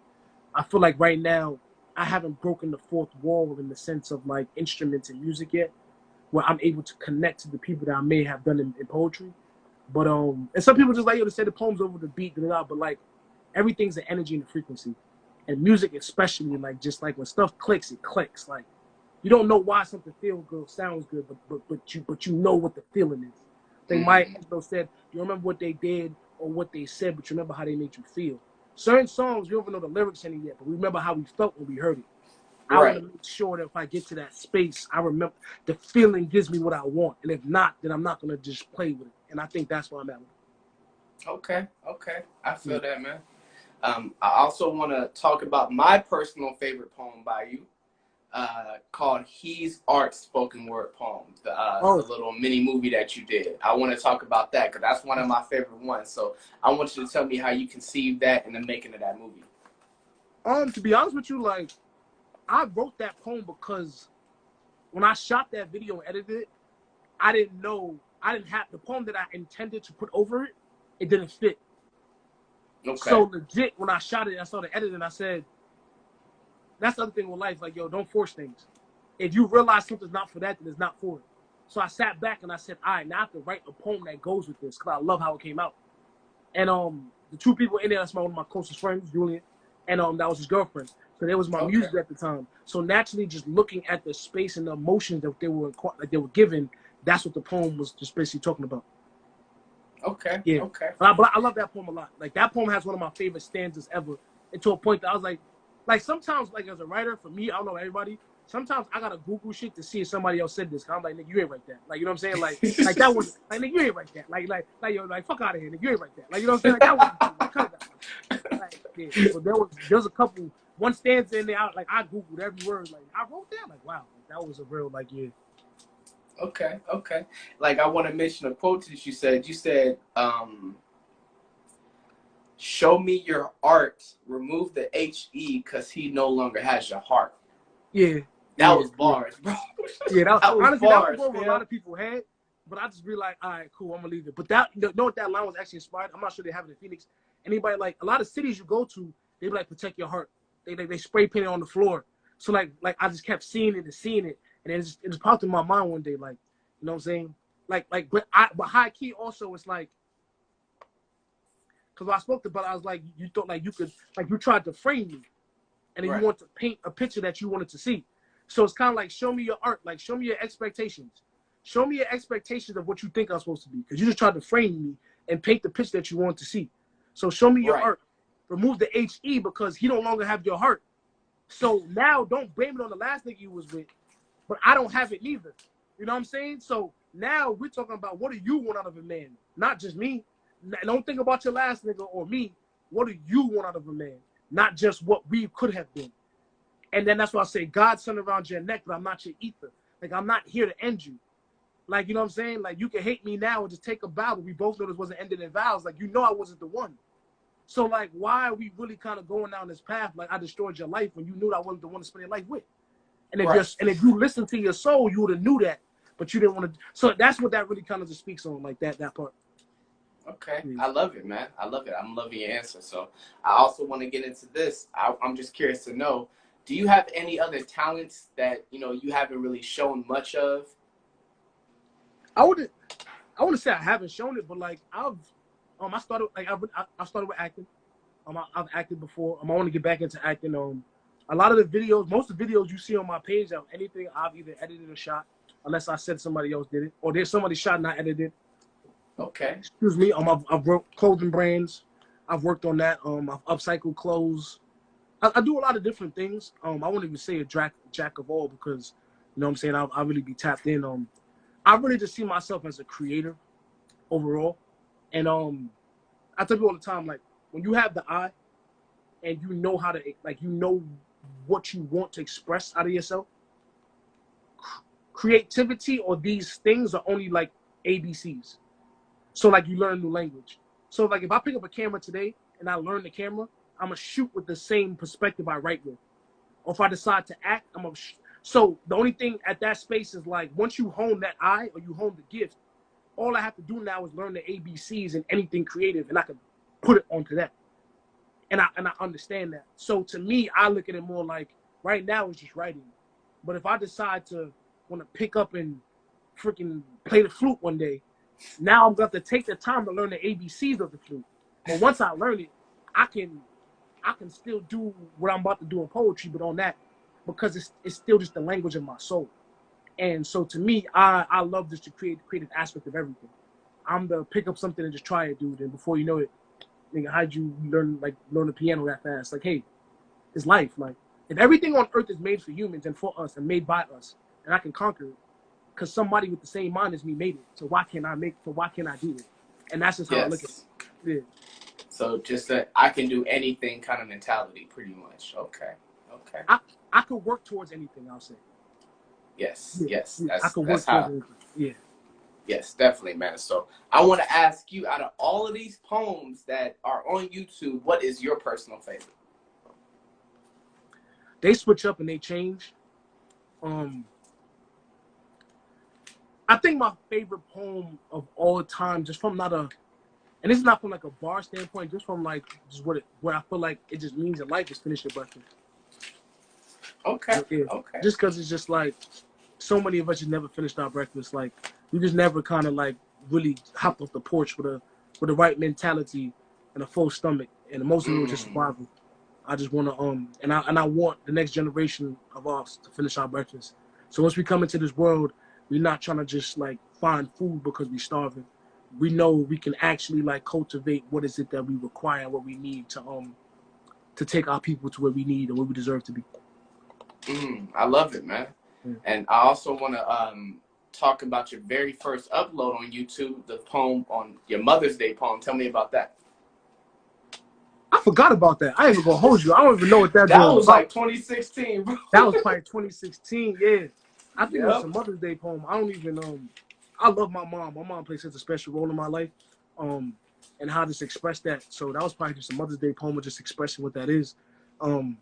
I feel like right now, I haven't broken the fourth wall in the sense of like instruments and music yet, where I'm able to connect to the people that I may have done in poetry. But, and some people just like, they say the poem's over the beat, but like everything's the energy and the frequency. And music especially, like, just like when stuff clicks, it clicks. Like, you don't know why something feels good, sounds good, but you know what the feeling is. They might have said, you remember what they did or what they said, but you remember how they made you feel. Certain songs, we don't even know the lyrics in it yet, but we remember how we felt when we heard it. I want to make sure that if I get to that space, I remember the feeling gives me what I want. And if not, then I'm not going to just play with it. And I think that's where I'm at. Okay. I feel that, man. I also want to talk about my personal favorite poem by you, called He's Art spoken word poem, the little mini movie that you did. I want to talk about that because that's one of my favorite ones. So I want you to tell me how you conceived that and the making of that movie. To be honest with you, like, I wrote that poem because when I shot that video and edited it, I didn't have the poem that I intended to put over it. It didn't fit. Okay. So legit, when I shot it, I saw the edit and I said, that's the other thing with life. Like, yo, don't force things. If you realize something's not for that, then it's not for it. So I sat back and I said, all right, now I have to write a poem that goes with this because I love how it came out. And the two people in there, that's one of my closest friends, Julian, and that was his girlfriend. So there was my music at the time. So naturally, just looking at the space and the emotions that they were given, that's what the poem was just basically talking about. Okay. Yeah. Okay. But I love that poem a lot. Like, that poem has one of my favorite stanzas ever. And to a point that I was like sometimes, like, as a writer, for me, I don't know everybody, sometimes I gotta Google shit to see if somebody else said this. Cause I'm like, nigga, you ain't write that. Like, you know what I'm saying? Like that was, like, nigga, you ain't write that. Like, yo, like, fuck out of here, nigga, you ain't write that. Like, you know what I'm saying? Like, that wasn't like, cut it out. Like, yeah. So there was a couple, one stanza in there, I Googled every word. Like, I wrote that. Like, wow, that was a real, like, yeah. Okay. Like, I want to mention a quote that you said. You said, show me your art, remove the HE because he no longer has your heart. Yeah. That was bars, bro. Yeah, that was honestly, bars, that was what a lot of people had, but I just be like, all right, cool, I'm going to leave it. But that, you know what that line was actually inspired? I'm not sure they have it in Phoenix. Anybody, like, a lot of cities you go to, they be like, protect your heart. They spray paint it on the floor. So, like I just kept seeing it, and it just popped in my mind one day, like, you know what I'm saying? But high key also, it's like, because I spoke about it, I was like, you thought like you could, like you tried to frame me, and then you want to paint a picture that you wanted to see. So it's kind of like, show me your art, like show me your expectations. Show me your expectations of what you think I'm supposed to be, because you just tried to frame me and paint the picture that you want to see. So show me your art. Remove the HE because he no longer have your heart. So now don't blame it on the last nigga you was with, but I don't have it neither. You know what I'm saying? So now we're talking about what do you want out of a man? Not just me. Don't think about your last nigga or me. What do you want out of a man? Not just what we could have been. And then that's why I say God's son around your neck, but I'm not your ether. Like, I'm not here to end you. Like, you know what I'm saying? Like, you can hate me now and just take a vow, but we both know this wasn't ended in vows. Like, you know I wasn't the one. So like, why are we really kind of going down this path? Like, I destroyed your life when you knew I wasn't the one to spend your life with. And if you listened to your soul, you would have knew that, but you didn't want to. So that's what that really kind of just speaks on, like that part. Okay, I love it, man. I love it. I'm loving your answer. So I also want to get into this. I'm just curious to know, do you have any other talents that, you know, you haven't really shown much of? I wouldn't say I haven't shown it, but like I started with acting. I've acted before. I want to get back into acting. A lot of the videos, most of the videos you see on my page of anything I've either edited or shot, unless I said somebody else did it, or there's somebody shot and I edited. Okay. Excuse me. I've worked clothing brands. I've worked on that. I've upcycled clothes. I do a lot of different things. I won't even say a jack of all because, you know what I'm saying, I really be tapped in. I really just see myself as a creator overall. And I tell people all the time, like, when you have the eye and you know how to, like, you know what you want to express out of yourself, creativity or these things are only like ABCs. So like you learn a new language. So like if I pick up a camera today and I learn the camera, I'm gonna shoot with the same perspective I write with. Or if I decide to act, I'm gonna. So the only thing at that space is like once you hone that eye or you hone the gift, all I have to do now is learn the ABCs and anything creative, and I can put it onto that. And I understand that. So to me, I look at it more like right now it's just writing. But if I decide to want to pick up and freaking play the flute one day, now I'm going to have to take the time to learn the ABCs of the flute. But once I learn it, I can still do what I'm about to do in poetry, but on that, because it's still just the language of my soul. And so to me, I love just the creative aspect of everything. I'm to pick up something and just try it, dude. And before you know it, nigga, how'd you learn the piano that fast? Like, hey, it's life. Like, if everything on earth is made for humans and for us and made by us, and I can conquer it, because somebody with the same mind as me made it. So why can't I do it? And that's just how I look at it. Yeah. So just that I can do anything kind of mentality, pretty much. Okay. I could work towards anything, I'll say. Yes. Yeah. Yes. Yeah. I could work towards anything. Yeah. Yes, definitely, man. So I want to ask you, out of all of these poems that are on YouTube, what is your personal favorite? They switch up and they change. I think my favorite poem of all time, just from and this is not from like a bar standpoint, just from like just what I feel like it just means in life is finish your breakfast. Okay. Yeah. Okay. Just because it's just like so many of us just never finished our breakfast. Like we just never kind of like really hopped off the porch with the right mentality and a full stomach, and most of it was just survival. I just want to and I want the next generation of us to finish our breakfast. So once we come into this world, we're not trying to just like find food because we're starving. We know we can actually like cultivate what is it that we require and what we need to take our people to where we need and where we deserve to be. I love it, man. Yeah. And I also want to talk about your very first upload on YouTube, the poem on your Mother's Day poem. Tell me about that. I forgot about that. I ain't even gonna hold you. I don't even know what that was about. Like 2016, bro. That was probably 2016. Yeah, I think it was a Mother's Day poem. I don't even I love my mom. My mom plays such a special role in my life, and how to just express that. So that was probably just a Mother's Day poem, of just expressing what that is, and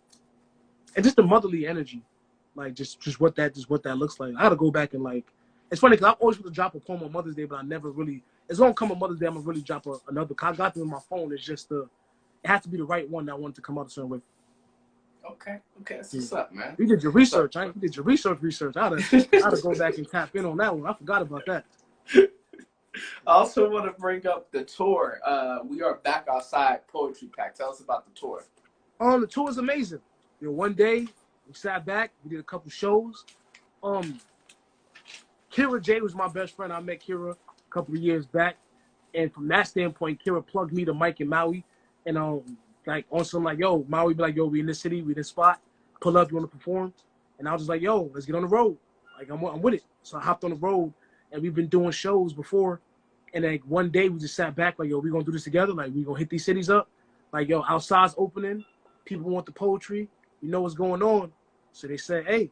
just the motherly energy, like just what that looks like. I gotta go back and like. It's funny because I always want to drop a poem on Mother's Day, but I never really. It's gonna come on Mother's Day. I'm gonna really drop another. I got them in my phone. It's just it has to be the right one that I wanted to come out a certain way. Okay, that's what's up, man. You did your research, right? You did your research. I had to go back and tap in on that one. I forgot about that. I also want to bring up the tour. We are back outside Poetry Pack. Tell us about the tour. The tour is amazing. One day we sat back. We did a couple shows. Kira J was my best friend. I met Kira a couple of years back, and from that standpoint, Kira plugged me to Mike and Maui, and like on some like, yo, Maui be like, yo, we in this city, we in this spot, pull up, you want to perform? And I was just like, yo, let's get on the road. Like I'm with it. So I hopped on the road, and we've been doing shows before, and like one day we just sat back like, yo, we gonna do this together. Like we gonna hit these cities up. Like yo, outside's opening, people want the poetry, you know what's going on. So they said, hey,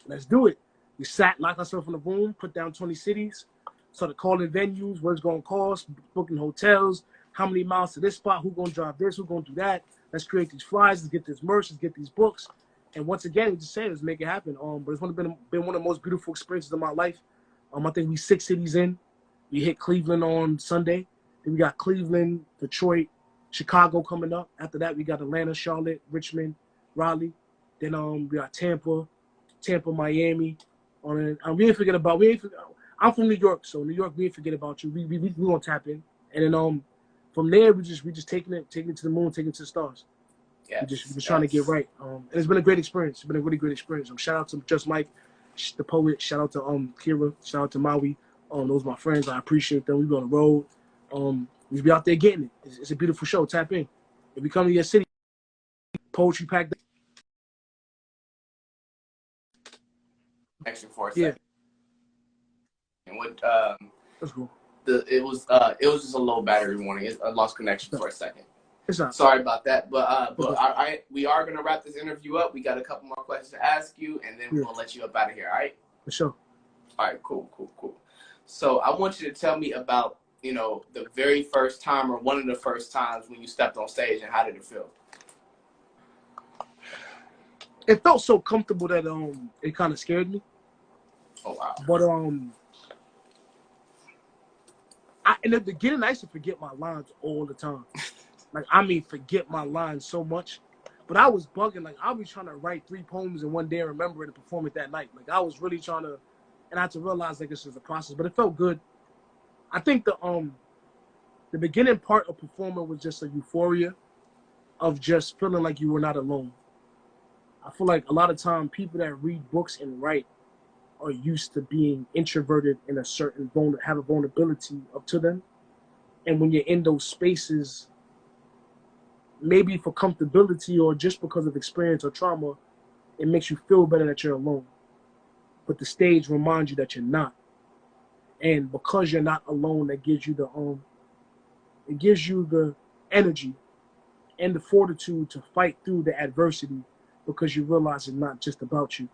let's do it. We sat, locked ourselves in the room, put down 20 cities, started calling venues, what it's gonna cost, booking hotels, how many miles to this spot, who gonna drive this, who gonna do that. Let's create these flyers, let's get this merch, let's get these books. And once again, we just say, let's make it happen. But it's been one of the most beautiful experiences of my life. I think we 6 cities in. We hit Cleveland on Sunday. Then we got Cleveland, Detroit, Chicago coming up. After that, we got Atlanta, Charlotte, Richmond, Raleigh. Then we got Tampa, Miami. We ain't forget about. I'm from New York, so New York, we ain't forget about you. We gonna tap in, and then from there we just taking it to the moon, taking it to the stars. Yes, we're just trying to get right. And it's been a great experience. It's been a really great experience. Shout out to Just Mike, the poet. Shout out to Kira. Shout out to Maui. Those are my friends. I appreciate them. We be on the road. We be out there getting it. It's a beautiful show. Tap in. If we come to your city, poetry packed. Action for a second. And what that's cool. It was just a low battery warning. I lost connection for a second. It's not. Sorry about that. But we are gonna wrap this interview up. We got a couple more questions to ask you, and then we'll let you up out of here. All right? For sure. All right. Cool. So I want you to tell me about the very first time or one of the first times when you stepped on stage, and how did it feel? It felt so comfortable that it kind of scared me. Oh wow! But in the beginning, I used to forget my lines all the time. Forget my lines so much. But I was bugging. I was trying to write 3 poems in one day and remember it and perform it that night. I was really trying to, and I had to realize this is a process. But it felt good. I think the beginning part of performing was just a euphoria of just feeling like you were not alone. I feel like a lot of time people that read books and write are used to being introverted in a certain have a vulnerability up to them. And when you're in those spaces, maybe for comfortability or just because of experience or trauma, it makes you feel better that you're alone. But the stage reminds you that you're not. And because you're not alone, that gives you the energy and the fortitude to fight through the adversity, because you realize it's not just about you.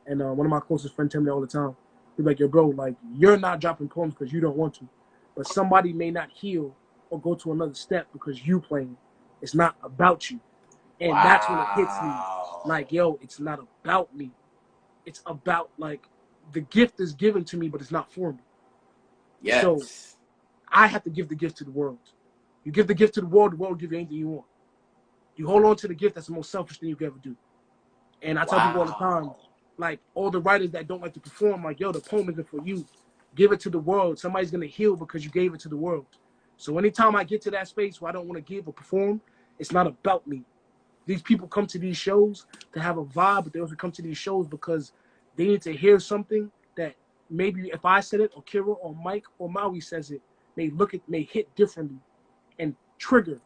And one of my closest friends tell me all the time, he's like, yo, bro, you're not dropping poems because you don't want to. But somebody may not heal or go to another step because you playing. It's not about you. And that's when it hits me. Yo, it's not about me. It's about, the gift is given to me, but it's not for me. Yes. So I have to give the gift to the world. You give the gift to the world will give you anything you want. You hold on to the gift, that's the most selfish thing you could ever do. And I tell people all the time, all the writers that don't like to perform, yo, the poem isn't for you. Give it to the world. Somebody's going to heal because you gave it to the world. So anytime I get to that space where I don't want to give or perform, it's not about me. These people come to these shows to have a vibe, but they also come to these shows because they need to hear something that maybe if I said it, or Kira, or Mike, or Maui says it, may hit differently and trigger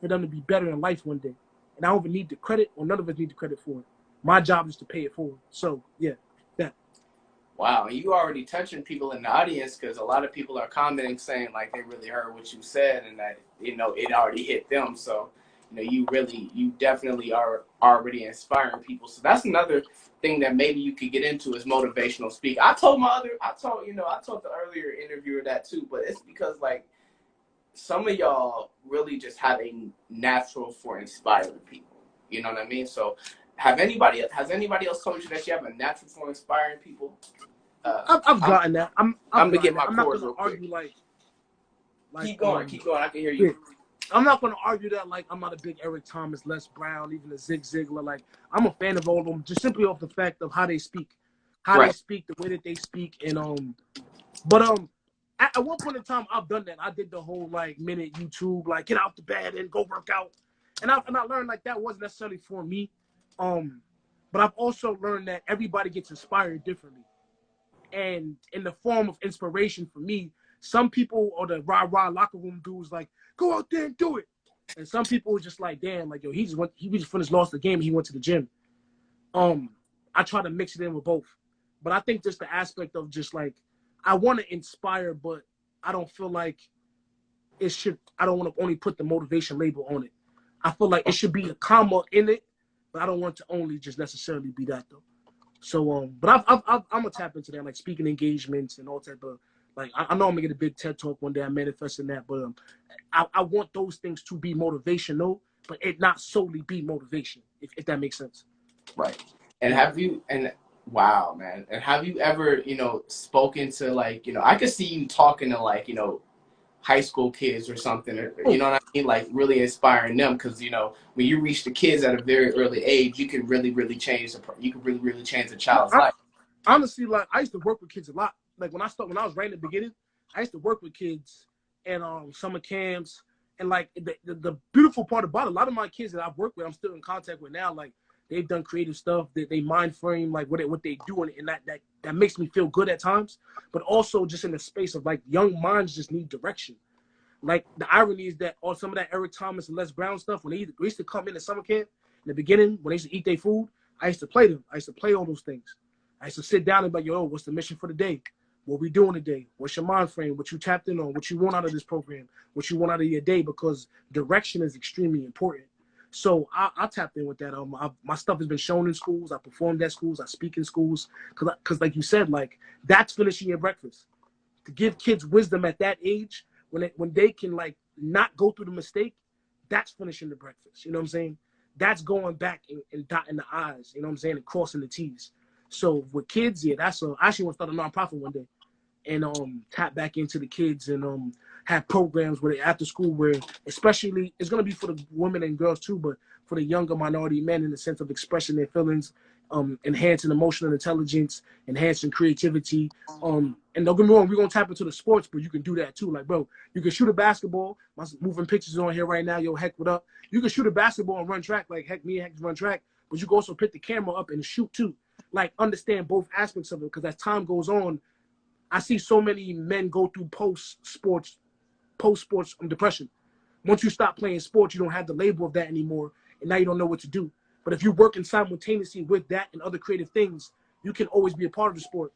for them to be better in life one day. And I don't even need the credit, or none of us need the credit for it. My job is to pay it forward. So, yeah, that. Wow, you already touching people in the audience, because a lot of people are commenting saying they really heard what you said and that, it already hit them. So, you definitely are already inspiring people. So that's another thing that maybe you could get into is motivational speak. I told the earlier interviewer that too, but it's because some of y'all really just have a natural for inspiring people. You know what I mean? So has anybody else told you that you have a natural for inspiring people? I've gotten that. I'm gonna get my I'm not chords gonna real quick. argue keep going. I can hear you. Yeah. I'm not gonna argue that I'm not a big Eric Thomas, Les Brown, even a Zig Ziglar. I'm a fan of all of them just simply off the fact of how they speak, they speak, the way that they speak, and But at one point in time, I've done that. I did the whole minute YouTube, get out the bed and go work out, and I learned that wasn't necessarily for me. But I've also learned that everybody gets inspired differently, and in the form of inspiration for me, some people are the rah-rah locker room dudes go out there and do it, and some people are just damn, yo, he just finished lost the game and he went to the gym. I try to mix it in with both, but I think just the aspect of just I want to inspire, but I don't feel like it should. I don't want to only put the motivation label on it. I feel like it should be a comma in it, but I don't want to only just necessarily be that though. So, but I'm gonna tap into that, speaking engagements and all type of Like, I know I'm gonna get a big TED talk one day. I'm manifesting that, but I want those things to be motivational, but it not solely be motivation, if that makes sense. Right. And wow, man. And have you ever, spoken to, like, I could see you talking to, like, high school kids or something, or, you know what I mean? Like, really inspiring them, because, when you reach the kids at a very early age, you can really, really change the child's life. Honestly, like, I used to work with kids a lot. Like, when I was right in the beginning, I used to work with kids and summer camps. And, like, the beautiful part about it, a lot of my kids that I've worked with, I'm still in contact with now. Like, they've done creative stuff. They mind frame, like, what they do, and that makes me feel good at times. But also just in the space of, like, young minds just need direction. Like, the irony is that on some of that Eric Thomas and Les Brown stuff, when they used to come in the summer camp, in the beginning, when they used to eat their food, I used to play them. I used to play all those things. I used to sit down and be like, yo, what's the mission for the day? What we doing today? What's your mind frame? What you tapped in on? What you want out of this program? What you want out of your day? Because direction is extremely important. So I tapped in with that. My stuff has been shown in schools. I performed at schools. I speak in schools. Because like you said, like, that's finishing your breakfast. To give kids wisdom at that age, when they can, like, not go through the mistake, that's finishing the breakfast. You know what I'm saying? That's going back and dotting the I's. You know what I'm saying? And crossing the T's. So with kids, yeah, I actually want to start a nonprofit one day and tap back into the kids and have programs where they after school where, especially, it's going to be for the women and girls too, but for the younger minority men, in the sense of expressing their feelings, enhancing emotional intelligence, enhancing creativity. And don't get me wrong, we're going to tap into the sports, but you can do that too. Like, bro, you can shoot a basketball. My moving pictures on here right now. Yo, Heck, what up? You can shoot a basketball and run track. Like, Heck, me and Heck run track, but you can also pick the camera up and shoot too. Like, understand both aspects of it, because as time goes on, I see so many men go through post-sports depression. Once you stop playing sports, you don't have the label of that anymore, and now you don't know what to do. But if you're working simultaneously with that and other creative things, you can always be a part of the sport.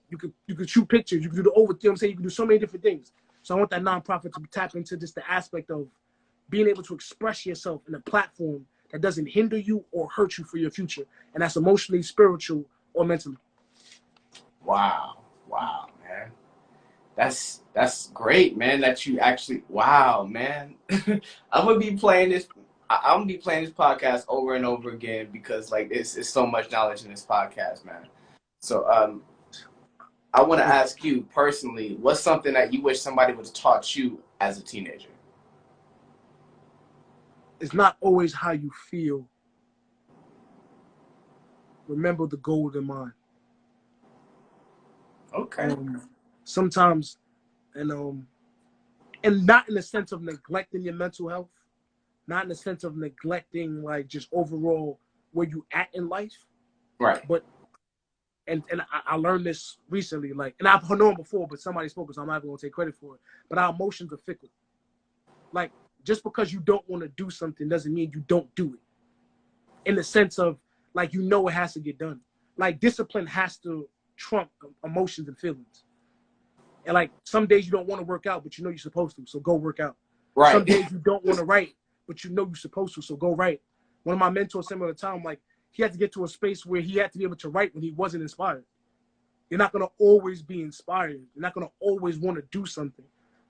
You could shoot pictures, you can do the over, you know what I'm saying? You can do so many different things. So I want that nonprofit to tap into just the aspect of being able to express yourself in a platform that doesn't hinder you or hurt you for your future. And that's emotionally, spiritual, or mentally. Wow, man. That's great, man, that you actually, wow, man. I'm gonna be playing this podcast over and over again, because, like, it's so much knowledge in this podcast, man. So I want to ask you personally, what's something that you wish somebody would have taught you as a teenager? It's not always how you feel. Remember the goal in mind. Okay. Sometimes, and not in the sense of neglecting your mental health, not in the sense of neglecting, like, just overall where you at in life. Right. But and I learned this recently, like, and I've known before, but somebody spoke it, so I'm not even gonna take credit for it. But our emotions are fickle. Like, just because you don't want to do something doesn't mean you don't do it. In the sense of, like, it has to get done. Like, discipline has to trump emotions and feelings. And, like, some days you don't want to work out, but you're supposed to, so go work out. Right. Some days you don't want to write, but you're supposed to, so go write. One of my mentors said at the time, like, he had to get to a space where he had to be able to write when he wasn't inspired. You're not going to always be inspired. You're not going to always want to do something.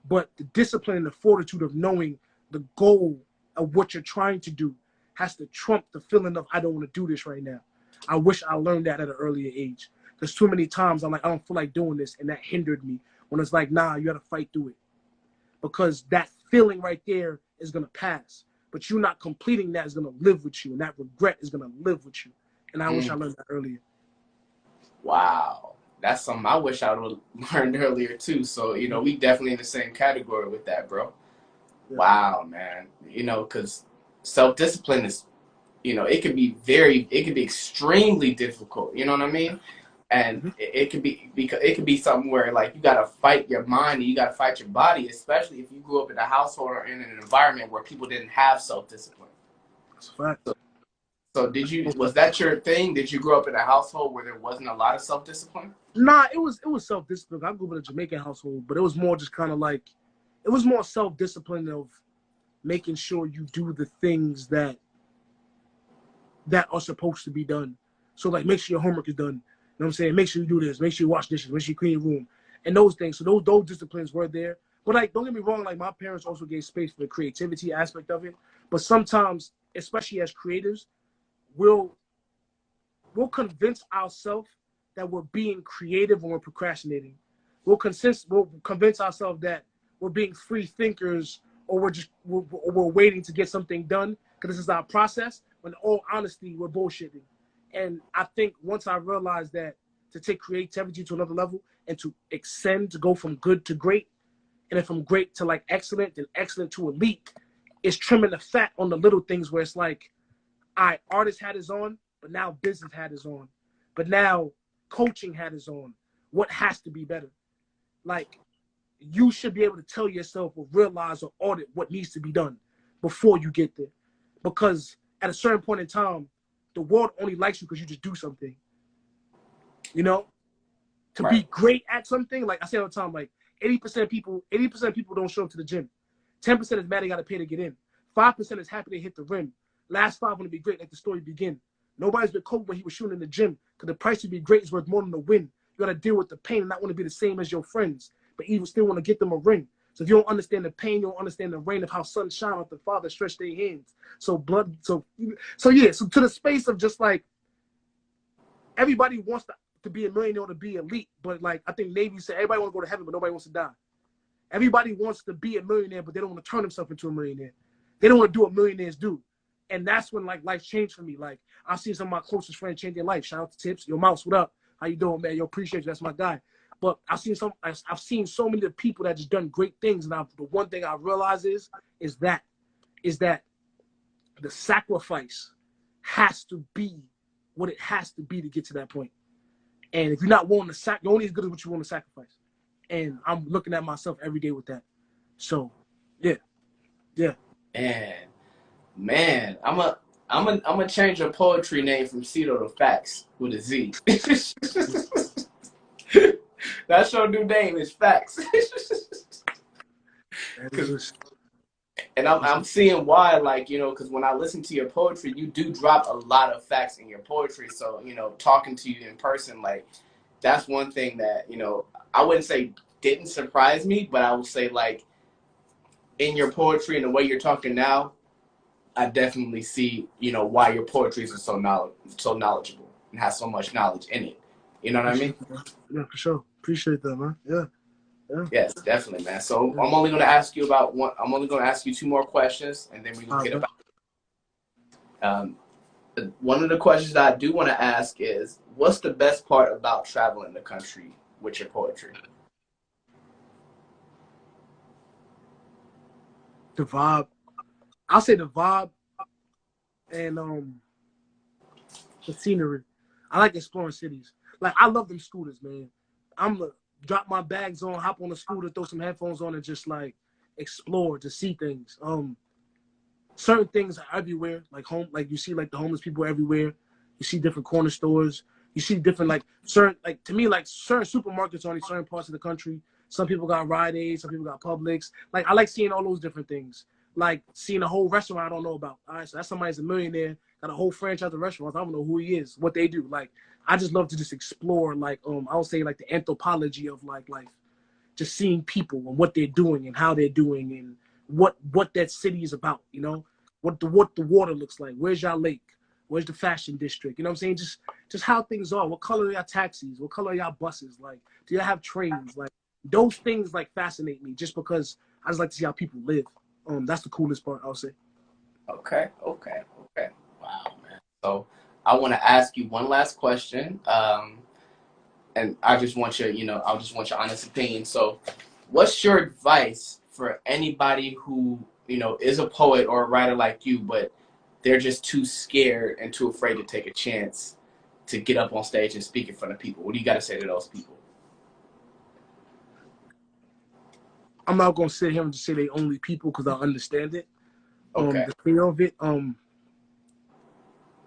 But the discipline and the fortitude of knowing the goal of what you're trying to do has to trump the feeling of, I don't want to do this right now. I wish I learned that at an earlier age. There's too many times I'm like, I don't feel like doing this, and that hindered me. When it's like, nah, you got to fight through it. Because that feeling right there is going to pass. But you not completing that is going to live with you, and that regret is going to live with you. And I wish I learned that earlier. Wow. That's something I wish I would have learned earlier too. So, we definitely in the same category with that, bro. Yeah. Wow, man. Because self-discipline is, it can be extremely difficult. You know what I mean? And it could be something where, like, you got to fight your mind and you got to fight your body, especially if you grew up in a household or in an environment where people didn't have self-discipline. That's a fact. So was that your thing? Did you grow up in a household where there wasn't a lot of self-discipline? Nah, it was self-discipline. I grew up in a Jamaican household, but it was more just kind of like, it was more self-discipline of making sure you do the things that are supposed to be done. So, like, make sure your homework is done. You know what I'm saying? Make sure you do this. Make sure you wash dishes. Make sure you clean your room. and those things. So those disciplines were there. But like, don't get me wrong, like my parents also gave space for the creativity aspect of it. But sometimes, especially as creators, we'll convince ourselves that we're being creative when we're procrastinating. We'll convince ourselves that we're being free thinkers, or we're waiting to get something done because this is our process. When in all honesty, we're bullshitting. And I think once I realized that to take creativity to another level and to ascend, to go from good to great, and then from great to like excellent, and excellent to elite, is trimming the fat on the little things where it's like, all right, artist hat is on, but now business hat is on. But now coaching hat is on. What has to be better? Like, you should be able to tell yourself or realize or audit what needs to be done before you get there. Because at a certain point in time, the world only likes you because you just do something. You know? To be great at something, like I say all the time, like 80% of people don't show up to the gym. 10% is mad they gotta pay to get in. 5% is happy they hit the rim. Last 5 want to be great, like the story begin. Nobody's been Kobe when he was shooting in the gym, because the price to be great is worth more than the win. You gotta deal with the pain and not want to be the same as your friends, but even still want to get them a ring. So if you don't understand the pain, you don't understand the rain of how sun shine off the Father stretch their hands. So to the space of just like, everybody wants to be a millionaire or to be elite, but like I think Navy said, everybody want to go to heaven, but nobody wants to die. Everybody wants to be a millionaire, but they don't want to turn themselves into a millionaire. They don't want to do what millionaires do. And that's when like life changed for me. Like I've seen some of my closest friends change their life. Shout out to Tips. Yo, Mouse, what up? How you doing, man? Yo, appreciate you. That's my guy. But I've seen so many of the people that just done great things. And the one thing I realize is that the sacrifice has to be what it has to be to get to that point. And if you're not willing to you're only as good as what you want to sacrifice. And I'm looking at myself every day with that. So, yeah. And man, I'm a change your poetry name from Cito to Facts with a Z. That's your new name is Facts. And I'm seeing why, like, you know, because when I listen to your poetry, you do drop a lot of facts in your poetry. So, you know, talking to you in person, like, that's one thing that, you know, I wouldn't say didn't surprise me, but I would say, like, in your poetry and the way you're talking now, I definitely see, you know, why your poetry is so knowledgeable and has so much knowledge in it. You know what I mean? Yeah, for sure. Appreciate that, man. Yeah. Yes, definitely, man. So I'm only going to ask you I'm only going to ask you 2 more questions, and then we can get about. One of the questions that I do want to ask is, what's the best part about traveling the country with your poetry? The vibe. I'll say the vibe and the scenery. I like exploring cities. Like, I love them scooters, man. I'm gonna drop my bags on, hop on a scooter, throw some headphones on, and just like explore, to see things. Certain things are everywhere, like you see like the homeless people everywhere. You see different corner stores. You see different certain supermarkets are in certain parts of the country. Some people got Rite Aid, some people got Publix. Like, I like seeing all those different things. Like seeing a whole restaurant I don't know about. All right, so that's somebody's a millionaire, got a whole franchise of restaurants. I don't know who he is, what they do. Like, I just love to just explore, like, I would say like the anthropology of like life. Just seeing people and what they're doing and how they're doing and what that city is about, you know? What the water looks like. Where's y'all lake? Where's the fashion district? You know what I'm saying? Just how things are. What color are y'all taxis? What color are y'all buses? Like, do y'all have trains? Like, those things like fascinate me just because I just like to see how people live. That's the coolest part, I'll say. Okay. Wow, man. So I want to ask you one last question. And I just want your honest opinion. So what's your advice for anybody who, you know, is a poet or a writer like you, but they're just too scared and too afraid to take a chance to get up on stage and speak in front of people? What do you got to say to those people? I'm not going to sit here and just say they only people because I understand it. Okay. The fear of it. But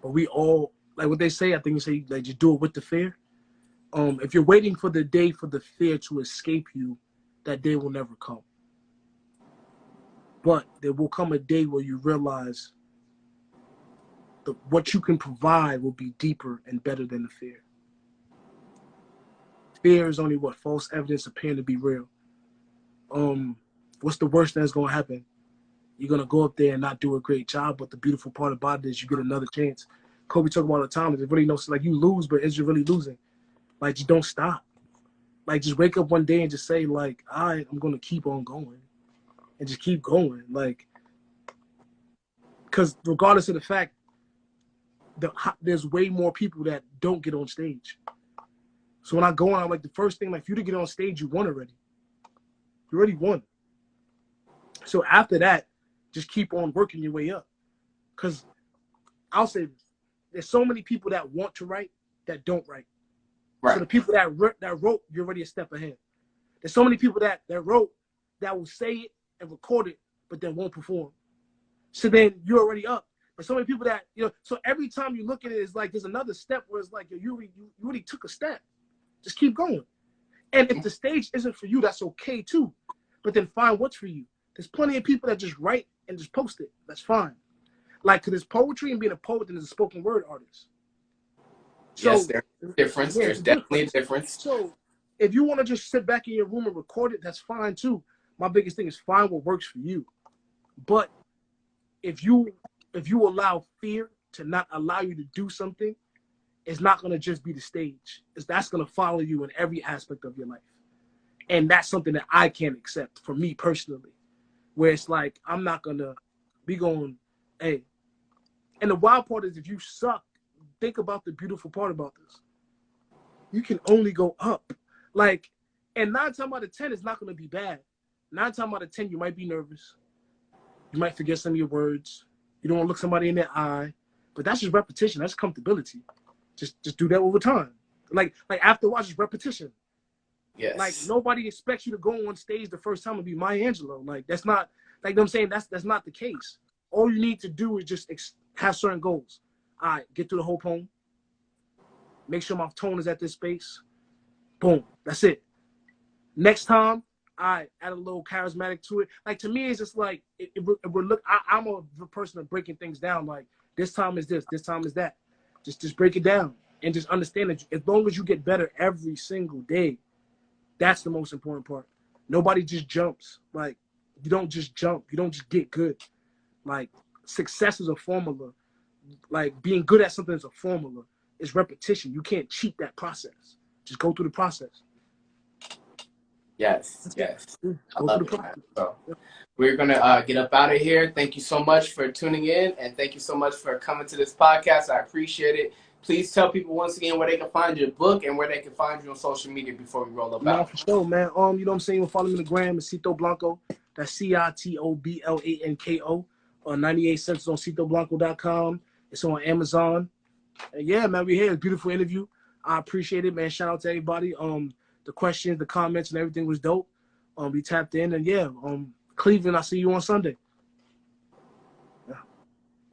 we all, like what they say, I think you say, like, just do it with the fear. If you're waiting for the day for the fear to escape you, that day will never come. But there will come a day where you realize that what you can provide will be deeper and better than the fear. fear is only what? False evidence appearing to be real. What's the worst that's going to happen? You're going to go up there and not do a great job, but the beautiful part about it is you get another chance. Kobe talk about all the time, there's really no, like, you lose, but is you really losing? Like, you don't stop. Like, just wake up one day and just say, like, all right, I'm going to keep on going. And just keep going. Like, because regardless of the fact, there's way more people that don't get on stage. So when I go on, I'm like, the first thing, like, for you to get on stage, you won already. You already won. So after that, just keep on working your way up. Because I'll say this, there's so many people that want to write that don't write. Right. So the people that wrote, you're already a step ahead. There's so many people that wrote that will say it and record it, but then won't perform. So then you're already up. There's so many people that, you know, so every time you look at it, it's like there's another step where it's like you already took a step. Just keep going. And if the stage isn't for you, that's okay too. But then find what's for you. There's plenty of people that just write and just post it. That's fine. Like, because there's poetry and being a poet and there's a spoken word artist. So, yes, there's a difference. Yeah, there's definitely a difference. So if you want to just sit back in your room and record it, that's fine too. My biggest thing is find what works for you. But if you allow fear to not allow you to do something, it's not going to just be the stage. That's going to follow you in every aspect of your life. And that's something that I can't accept for me personally, where it's like, I'm not going to be going, hey. And the wild part is if you suck, think about the beautiful part about this. You can only go up. Like, and 9 times out of 10, it's not going to be bad. 9 times out of 10, you might be nervous. You might forget some of your words. You don't want to look somebody in their eye. But that's just repetition. That's comfortability. Just do that over time. Like after a while, just repetition. Yes. Like, nobody expects you to go on stage the first time and be Maya Angelou. Like, that's not, like, I'm saying, that's not the case. All you need to do is just have certain goals. All right, get through the whole poem. Make sure my tone is at this space. Boom. That's it. Next time, I add a little charismatic to it. Like, to me, it's just like, I'm a person of breaking things down. Like, this time is this time is that. Just break it down and just understand that as long as you get better every single day, that's the most important part. Nobody just jumps. Like, you don't just jump. You don't just get good. Like, success is a formula. Like, being good at something is a formula. It's repetition. You can't cheat that process. Just go through the process. Yes. I love it, man. So we're going to get up out of here. Thank you so much for tuning in, and thank you so much for coming to this podcast. I appreciate it. Please tell people once again where they can find your book and where they can find you on social media before we roll up out. For sure, man. You know what I'm saying? Follow me on the gram. It's Cito Blanko. That's CITOBLANKO. 98 cents on CitoBlanko.com. It's on Amazon. And yeah, man, we're here. Beautiful interview. I appreciate it, man. Shout out to everybody. The questions, the comments, and everything was dope. We tapped in, and yeah, Cleveland, I'll see you on Sunday. Yeah.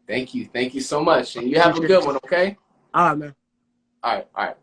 Thank you so much, and you have a good one. Okay. All right, man. All right.